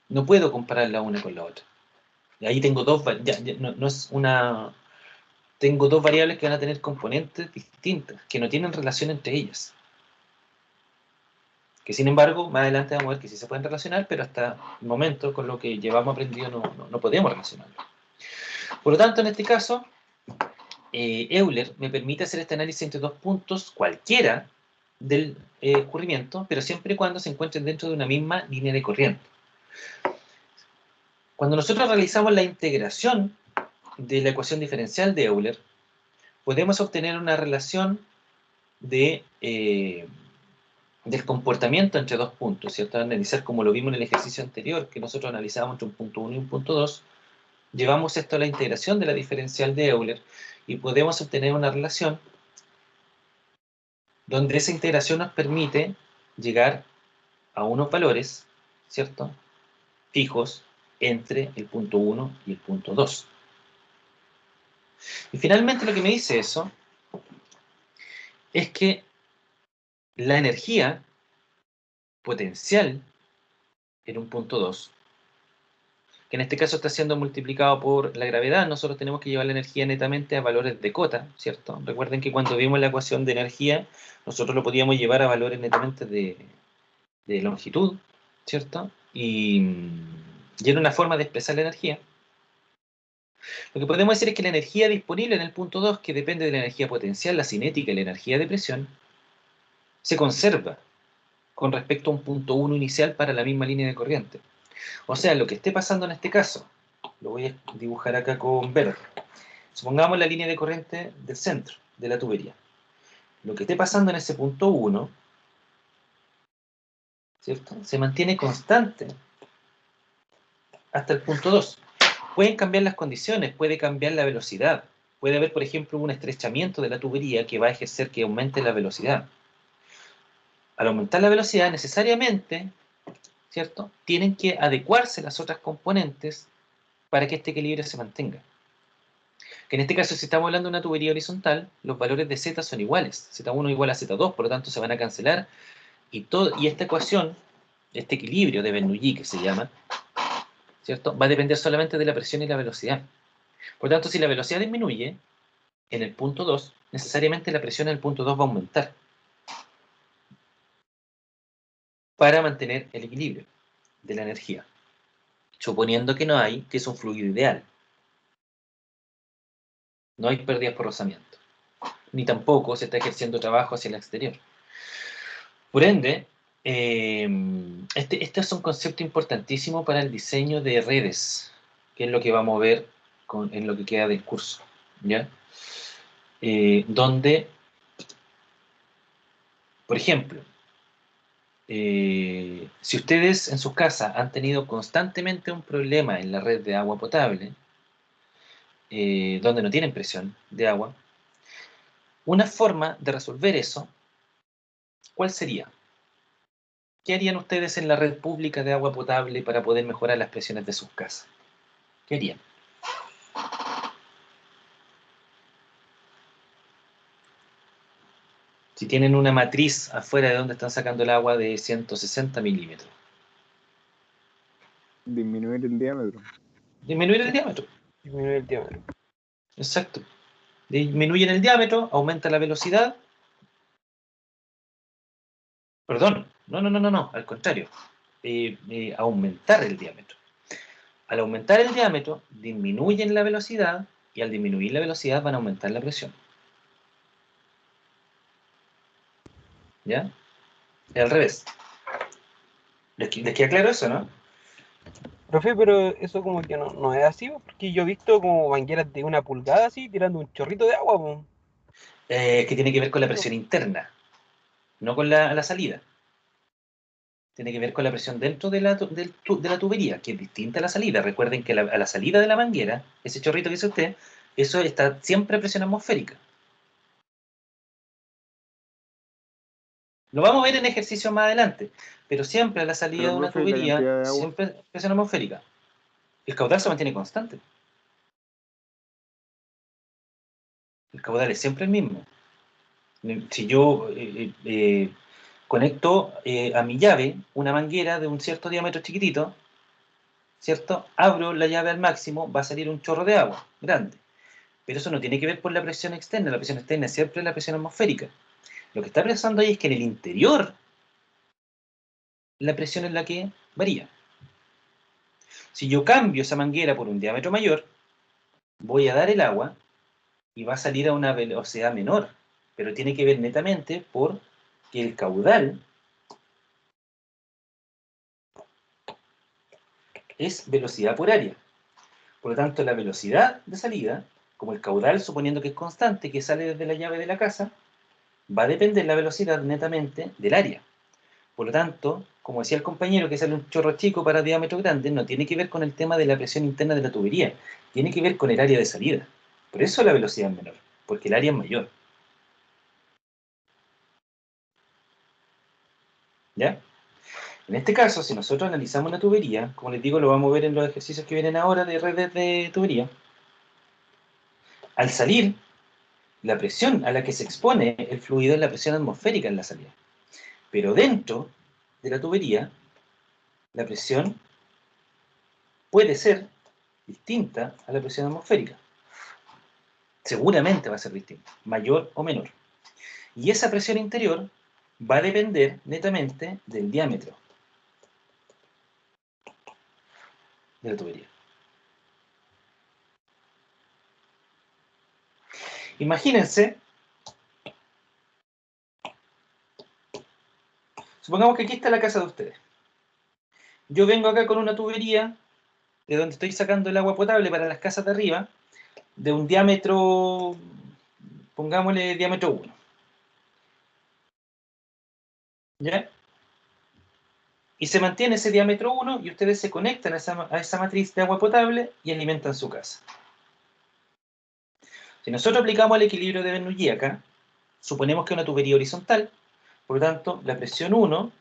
No puedo comparar la una con la otra. Y ahí tengo dos, no es una... Tengo dos variables que van a tener componentes distintas, que no tienen relación entre ellas. Que sin embargo, más adelante vamos a ver que sí se pueden relacionar, pero hasta el momento, con lo que llevamos aprendido, no podemos relacionarlo. Por lo tanto, en este caso, Euler me permite hacer este análisis entre dos puntos cualquiera del escurrimiento, pero siempre y cuando se encuentren dentro de una misma línea de corriente. Cuando nosotros realizamos la integración de la ecuación diferencial de Euler, podemos obtener una relación del comportamiento entre dos puntos, ¿cierto? Analizar como lo vimos en el ejercicio anterior, que nosotros analizábamos entre un punto 1 y un punto 2, llevamos esto a la integración de la diferencial de Euler y podemos obtener una relación donde esa integración nos permite llegar a unos valores, ¿cierto?, fijos entre el punto 1 y el punto 2. Y finalmente lo que me dice eso es que la energía potencial en un punto 2, que en este caso está siendo multiplicado por la gravedad, nosotros tenemos que llevar la energía netamente a valores de cota, ¿cierto? Recuerden que cuando vimos la ecuación de energía, nosotros lo podíamos llevar a valores netamente de longitud, ¿cierto? Y era una forma de expresar la energía. Lo que podemos decir es que la energía disponible en el punto 2, que depende de la energía potencial, la cinética y la energía de presión, se conserva con respecto a un punto 1 inicial para la misma línea de corriente. O sea, lo que esté pasando en este caso, lo voy a dibujar acá con verde. Supongamos la línea de corriente del centro de la tubería. Lo que esté pasando en ese punto 1, ¿cierto?, se mantiene constante hasta el punto 2. Pueden cambiar las condiciones, puede cambiar la velocidad. Puede haber, por ejemplo, un estrechamiento de la tubería que va a ejercer que aumente la velocidad. Al aumentar la velocidad, necesariamente, ¿cierto?, tienen que adecuarse las otras componentes para que este equilibrio se mantenga. Que en este caso, si estamos hablando de una tubería horizontal, los valores de Z son iguales. Z1 igual a Z2, por lo tanto se van a cancelar. Y esta ecuación, este equilibrio de Bernoulli que se llama, ¿cierto?, va a depender solamente de la presión y la velocidad. Por lo tanto, si la velocidad disminuye en el punto 2, necesariamente la presión en el punto 2 va a aumentar para mantener el equilibrio de la energía, suponiendo que no hay, que es un fluido ideal. No hay pérdidas por rozamiento, ni tampoco se está ejerciendo trabajo hacia el exterior. Por ende, este es un concepto importantísimo para el diseño de redes, que es lo que vamos a ver en lo que queda del curso, ¿ya? Donde, por ejemplo, si ustedes en sus casas han tenido constantemente un problema en la red de agua potable, donde no tienen presión de agua, una forma de resolver eso, ¿cuál sería? ¿Qué harían ustedes en la red pública de agua potable para poder mejorar las presiones de sus casas? ¿Qué harían? Si tienen una matriz afuera de donde están sacando el agua de 160 milímetros. Disminuir el diámetro. Disminuir el diámetro. Disminuir el diámetro. Exacto. Disminuyen el diámetro, aumenta la velocidad. Perdón, no, al contrario. Aumentar el diámetro. Al aumentar el diámetro, disminuyen la velocidad y al disminuir la velocidad van a aumentar la presión. ¿Ya? Es al revés. ¿Les queda claro eso, no? Profe, pero eso como que no es así, porque yo he visto como mangueras de 1 pulgada así, tirando un chorrito de agua, po. Que tiene que ver con la presión interna, no con la salida. Tiene que ver con la presión dentro de la tubería, que es distinta a la salida. Recuerden que a la salida de la manguera, ese chorrito que dice usted, eso está siempre a presión atmosférica. Lo vamos a ver en ejercicio más adelante, pero siempre a la salida Pero, de una profe, ¿y la tubería, cantidad de agua? siempre presión atmosférica. El caudal se mantiene constante. El caudal es siempre el mismo. Si yo conecto a mi llave una manguera de un cierto diámetro chiquitito, ¿cierto? Abro la llave al máximo, va a salir un chorro de agua grande. Pero eso no tiene que ver por la presión externa. La presión externa es siempre la presión atmosférica. Lo que está pasando ahí es que en el interior la presión es la que varía. Si yo cambio esa manguera por un diámetro mayor, voy a dar el agua y va a salir a una velocidad menor. Pero tiene que ver netamente por que el caudal es velocidad por área. Por lo tanto, la velocidad de salida, como el caudal, suponiendo que es constante, que sale desde la llave de la casa, va a depender la velocidad netamente del área. Por lo tanto, como decía el compañero, que sale un chorro chico para diámetro grande, no tiene que ver con el tema de la presión interna de la tubería, tiene que ver con el área de salida. Por eso la velocidad es menor, porque el área es mayor. ¿Ya? En este caso, si nosotros analizamos la tubería, como les digo, lo vamos a ver en los ejercicios que vienen ahora de redes de tubería, al salir, la presión a la que se expone el fluido es la presión atmosférica en la salida. Pero dentro de la tubería, la presión puede ser distinta a la presión atmosférica. Seguramente va a ser distinta, mayor o menor. Y esa presión interior va a depender netamente del diámetro de la tubería. Imagínense, supongamos que aquí está la casa de ustedes. Yo vengo acá con una tubería de donde estoy sacando el agua potable para las casas de arriba, de un diámetro, pongámosle diámetro 1. ¿Ya? Y se mantiene ese diámetro 1 y ustedes se conectan a esa matriz de agua potable y alimentan su casa. Si nosotros aplicamos el equilibrio de Bernoulli acá, suponemos que es una tubería horizontal, por lo tanto, la presión 1,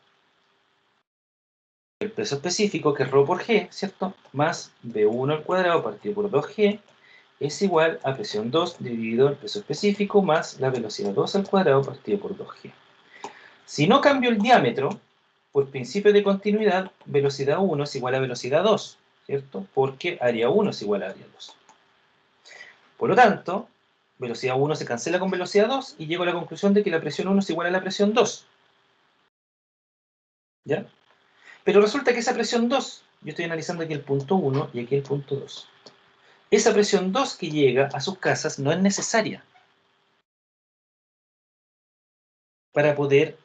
el peso específico, que es ρ por g, ¿cierto? Más V1 al cuadrado partido por 2g, es igual a presión 2 dividido el peso específico más la velocidad 2 al cuadrado partido por 2g. Si no cambio el diámetro, por principio de continuidad, velocidad 1 es igual a velocidad 2, ¿cierto? Porque área 1 es igual a área 2. Por lo tanto, velocidad 1 se cancela con velocidad 2 y llego a la conclusión de que la presión 1 es igual a la presión 2. ¿Ya? Pero resulta que esa presión 2, yo estoy analizando aquí el punto 1 y aquí el punto 2. Esa presión 2 que llega a sus casas no es necesaria para poder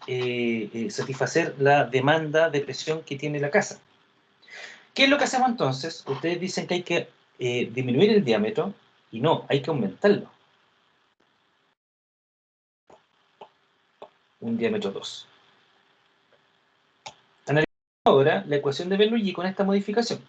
satisfacer la demanda de presión que tiene la casa. ¿Qué es lo que hacemos entonces? Ustedes dicen que hay que disminuir el diámetro y no, hay que aumentarlo. Un diámetro 2. Analizamos ahora la ecuación de Bernoulli con esta modificación.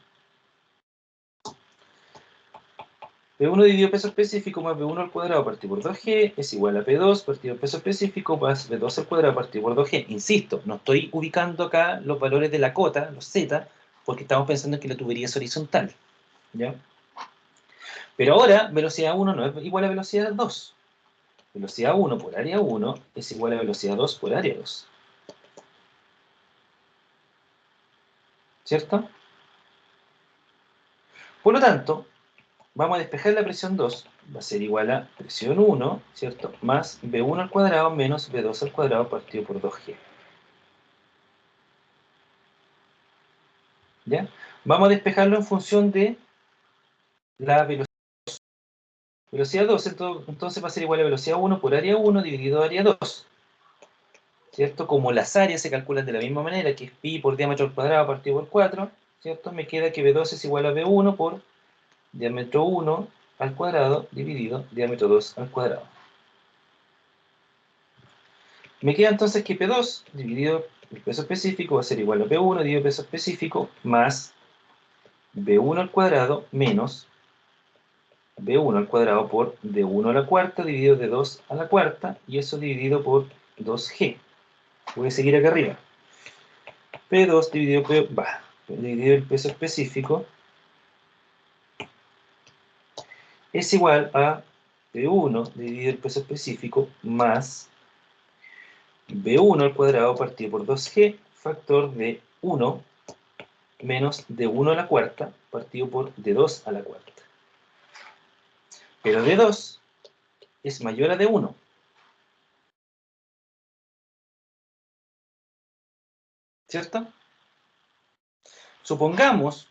P1 dividido peso específico más V1 al cuadrado partido por 2G es igual a P2 partido peso específico más V2 al cuadrado partido por 2G. Insisto, no estoy ubicando acá los valores de la cota, los Z, porque estamos pensando en que la tubería es horizontal. ¿Ya? Pero ahora, velocidad 1 no es igual a velocidad 2. Velocidad 1 por área 1 es igual a velocidad 2 por área 2. ¿Cierto? Por lo tanto, vamos a despejar la presión 2, va a ser igual a presión 1, ¿cierto? Más V1 al cuadrado menos V2 al cuadrado partido por 2G. ¿Ya? Vamos a despejarlo en función de la velocidad 2. Velocidad 2, entonces va a ser igual a velocidad 1 por área 1 dividido área 2. ¿Cierto? Como las áreas se calculan de la misma manera, que es pi por diámetro al cuadrado partido por 4, ¿cierto? Me queda que V2 es igual a V1 por diámetro 1 al cuadrado dividido diámetro 2 al cuadrado. Me queda entonces que P2 dividido el peso específico va a ser igual a P1 dividido el peso específico más V1 al cuadrado menos V1 al cuadrado por D1 a la cuarta dividido D2 a la cuarta y eso dividido por 2G. Voy a seguir acá arriba. P2 dividido el peso específico es igual a P1 dividido el peso específico más B1 al cuadrado partido por 2G, factor de 1 menos D1 a la cuarta partido por D2 a la cuarta. Pero D2 es mayor a D1. ¿Cierto? Supongamos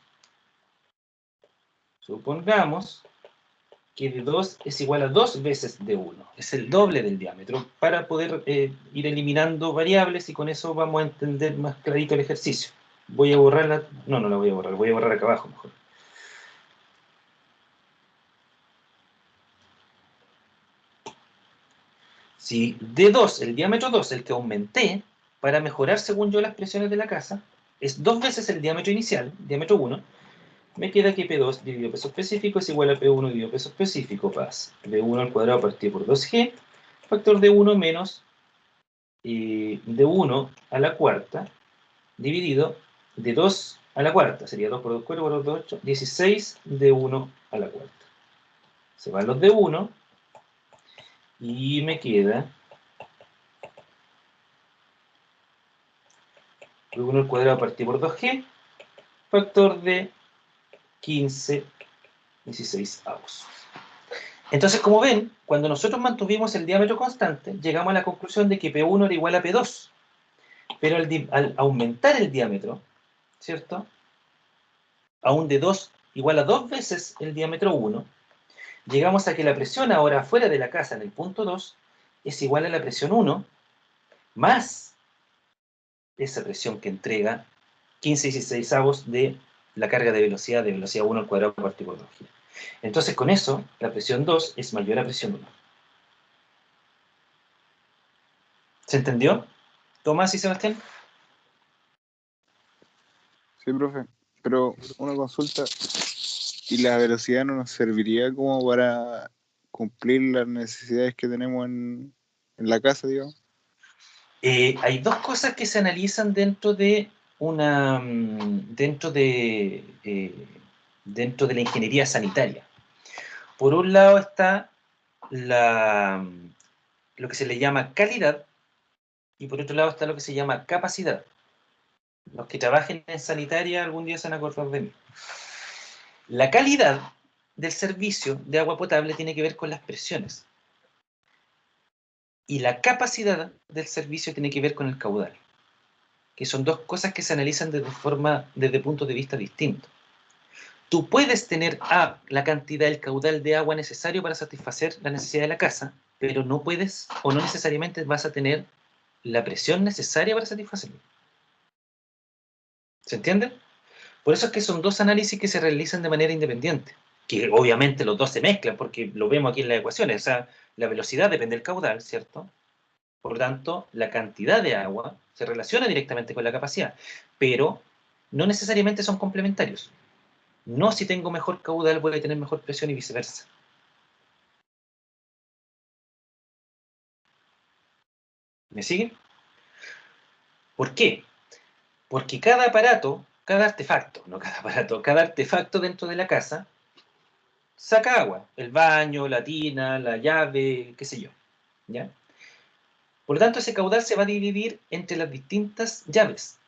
que D2 es igual a 2 veces D1. Es el doble del diámetro para poder ir eliminando variables y con eso vamos a entender más clarito el ejercicio. Voy a borrarla. No, no la voy a borrar. Voy a borrar acá abajo mejor. Si D2, el diámetro 2, el que aumenté para mejorar según yo las presiones de la casa, es 2 veces el diámetro inicial, diámetro 1, me queda que P2 dividido peso específico es igual a P1 dividido peso específico, pasa B1 al cuadrado partido por 2G, factor de 1 menos de 1 a la cuarta, dividido de 2 a la cuarta, sería 2 por 2, 4 por 2, 8, 16 de 1 a la cuarta. Se van los de 1 y me queda B1 al cuadrado partido por 2G, factor de 15, 16 avos. Entonces, como ven, cuando nosotros mantuvimos el diámetro constante, llegamos a la conclusión de que P1 era igual a P2. Pero al aumentar el diámetro, ¿cierto? A un D2 igual a 2 veces el diámetro 1, llegamos a que la presión ahora afuera de la casa, en el punto 2, es igual a la presión 1, más esa presión que entrega 15/16 avos de la carga de velocidad 1 al cuadrado partido por 2G. Entonces, con eso, la presión 2 es mayor a presión 1. ¿Se entendió? ¿Tomás y Sebastián? Sí, profe. Pero una consulta, ¿y la velocidad no nos serviría como para cumplir las necesidades que tenemos en la casa, digamos? Hay dos cosas que se analizan dentro de dentro de la ingeniería sanitaria. Por un lado está lo que se le llama calidad y por otro lado está lo que se llama capacidad. Los que trabajen en sanitaria algún día se van a acordar de mí. La calidad del servicio de agua potable tiene que ver con las presiones y la capacidad del servicio tiene que ver con el caudal, que son dos cosas que se analizan desde puntos de vista distintos. Tú puedes tener la cantidad, el caudal de agua necesario para satisfacer la necesidad de la casa, pero no puedes o no necesariamente vas a tener la presión necesaria para satisfacerlo. ¿Se entiende? Por eso es que son dos análisis que se realizan de manera independiente, que obviamente los dos se mezclan, porque lo vemos aquí en las ecuaciones, o sea, la velocidad depende del caudal, ¿cierto? Por lo tanto, la cantidad de agua se relaciona directamente con la capacidad, pero no necesariamente son complementarios. No, si tengo mejor caudal voy a tener mejor presión y viceversa. ¿Me siguen? ¿Por qué? Porque cada aparato, cada artefacto, no cada aparato, cada artefacto dentro de la casa saca agua. El baño, la tina, la llave, qué sé yo. ¿Ya? Por lo tanto, ese caudal se va a dividir entre las distintas llaves.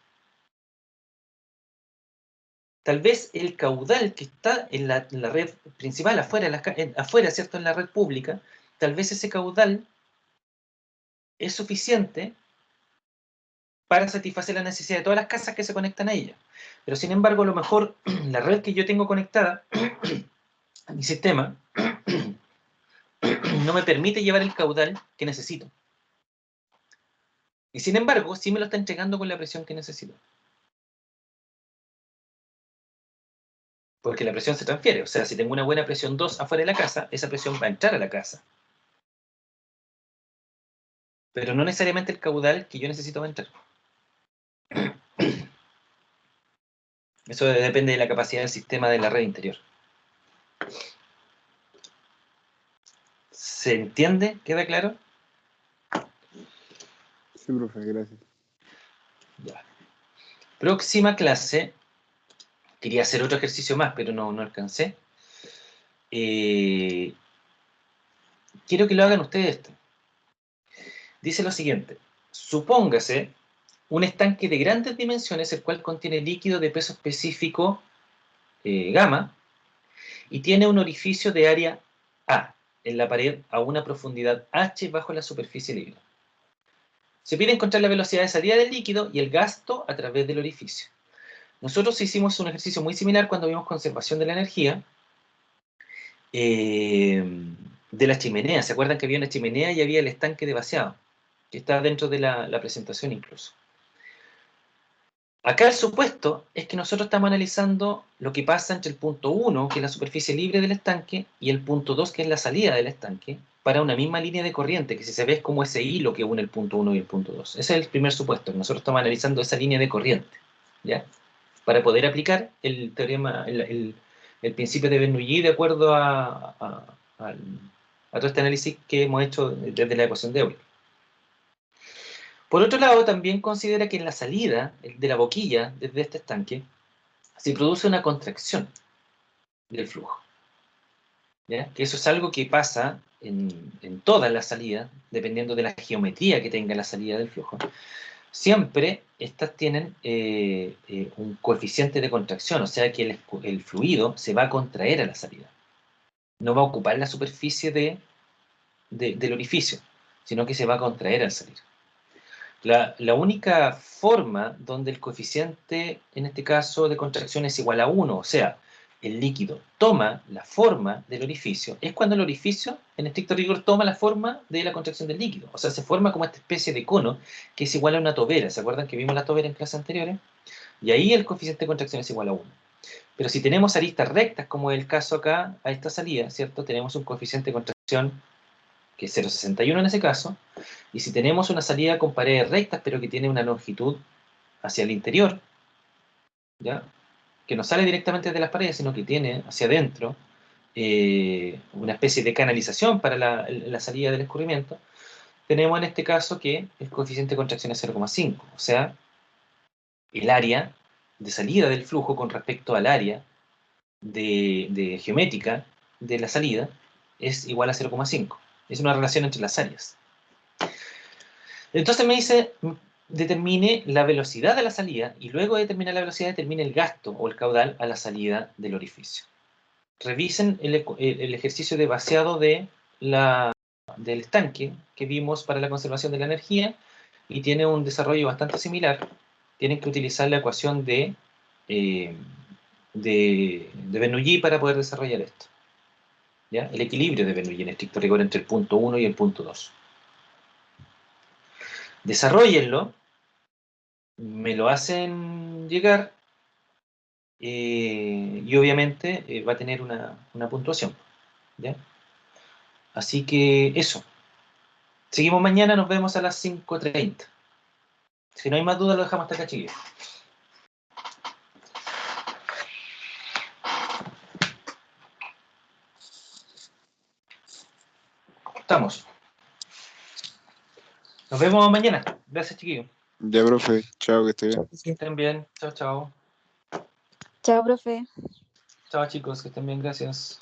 Tal vez el caudal que está en la red principal, afuera, ¿cierto? En la red pública, tal vez ese caudal es suficiente para satisfacer la necesidad de todas las casas que se conectan a ella. Pero sin embargo, a lo mejor la red que yo tengo conectada a mi sistema no me permite llevar el caudal que necesito. Y sin embargo, sí me lo está entregando con la presión que necesito. Porque la presión se transfiere. O sea, si tengo una buena presión 2 afuera de la casa, esa presión va a entrar a la casa. Pero no necesariamente el caudal que yo necesito va a entrar. Eso depende de la capacidad del sistema de la red interior. ¿Se entiende? ¿Queda claro? Sí, profe, gracias. Próxima clase, quería hacer otro ejercicio más, pero no alcancé. Quiero que lo hagan ustedes esto. Dice lo siguiente: supóngase un estanque de grandes dimensiones, el cual contiene líquido de peso específico gamma, y tiene un orificio de área A en la pared a una profundidad h bajo la superficie libre. Se pide encontrar la velocidad de salida del líquido y el gasto a través del orificio. Nosotros hicimos un ejercicio muy similar cuando vimos conservación de la energía de la chimenea. ¿Se acuerdan que había una chimenea y había el estanque de vaciado? Que está dentro de la presentación incluso. Acá el supuesto es que nosotros estamos analizando lo que pasa entre el punto 1, que es la superficie libre del estanque, y el punto 2, que es la salida del estanque, para una misma línea de corriente, que si se ve es como ese hilo que une el punto 1 y el punto 2. Ese es el primer supuesto, que nosotros estamos analizando esa línea de corriente, ¿ya? Para poder aplicar el teorema, el principio de Bernoulli de acuerdo a todo este análisis que hemos hecho desde la ecuación de Euler. Por otro lado, también considera que en la salida de la boquilla, desde este estanque, se produce una contracción del flujo. ¿Ya? Que eso es algo que pasa en todas las salidas, dependiendo de la geometría que tenga la salida del flujo. Siempre estas tienen un coeficiente de contracción, o sea que el fluido se va a contraer a la salida. No va a ocupar la superficie del orificio, sino que se va a contraer al salir. La única forma donde el coeficiente, en este caso de contracción, es igual a 1, o sea, el líquido toma la forma del orificio, es cuando el orificio, en estricto rigor, toma la forma de la contracción del líquido. O sea, se forma como esta especie de cono que es igual a una tobera. ¿Se acuerdan que vimos la tobera en clases anteriores? Y ahí el coeficiente de contracción es igual a 1. Pero si tenemos aristas rectas, como es el caso acá, a esta salida, ¿cierto? Tenemos un coeficiente de contracción que es 0,61 en ese caso, y si tenemos una salida con paredes rectas, pero que tiene una longitud hacia el interior, ¿ya? Que no sale directamente de las paredes, sino que tiene hacia adentro una especie de canalización para la salida del escurrimiento, tenemos en este caso que el coeficiente de contracción es 0,5, o sea, el área de salida del flujo con respecto al área de geométrica de la salida es igual a 0,5. Es una relación entre las áreas. Entonces me dice, determine la velocidad de la salida y luego de determinar la velocidad determine el gasto o el caudal a la salida del orificio. Revisen el ejercicio de vaciado del estanque que vimos para la conservación de la energía y tiene un desarrollo bastante similar. Tienen que utilizar la ecuación de Bernoulli para poder desarrollar esto. ¿Ya? El equilibrio de Bernoulli en estricto rigor entre el punto 1 y el punto 2. Desarróllenlo, me lo hacen llegar y obviamente va a tener una puntuación. ¿Ya? Así que eso. Seguimos mañana, nos vemos a las 5:30. Si no hay más dudas, lo dejamos hasta acá, chiquillos. Estamos. Nos vemos mañana. Gracias, chiquillos. Ya, profe. Chao, que esté bien. Que estén bien. Chao, chao. Chao, profe. Chao, chicos. Que estén bien. Gracias.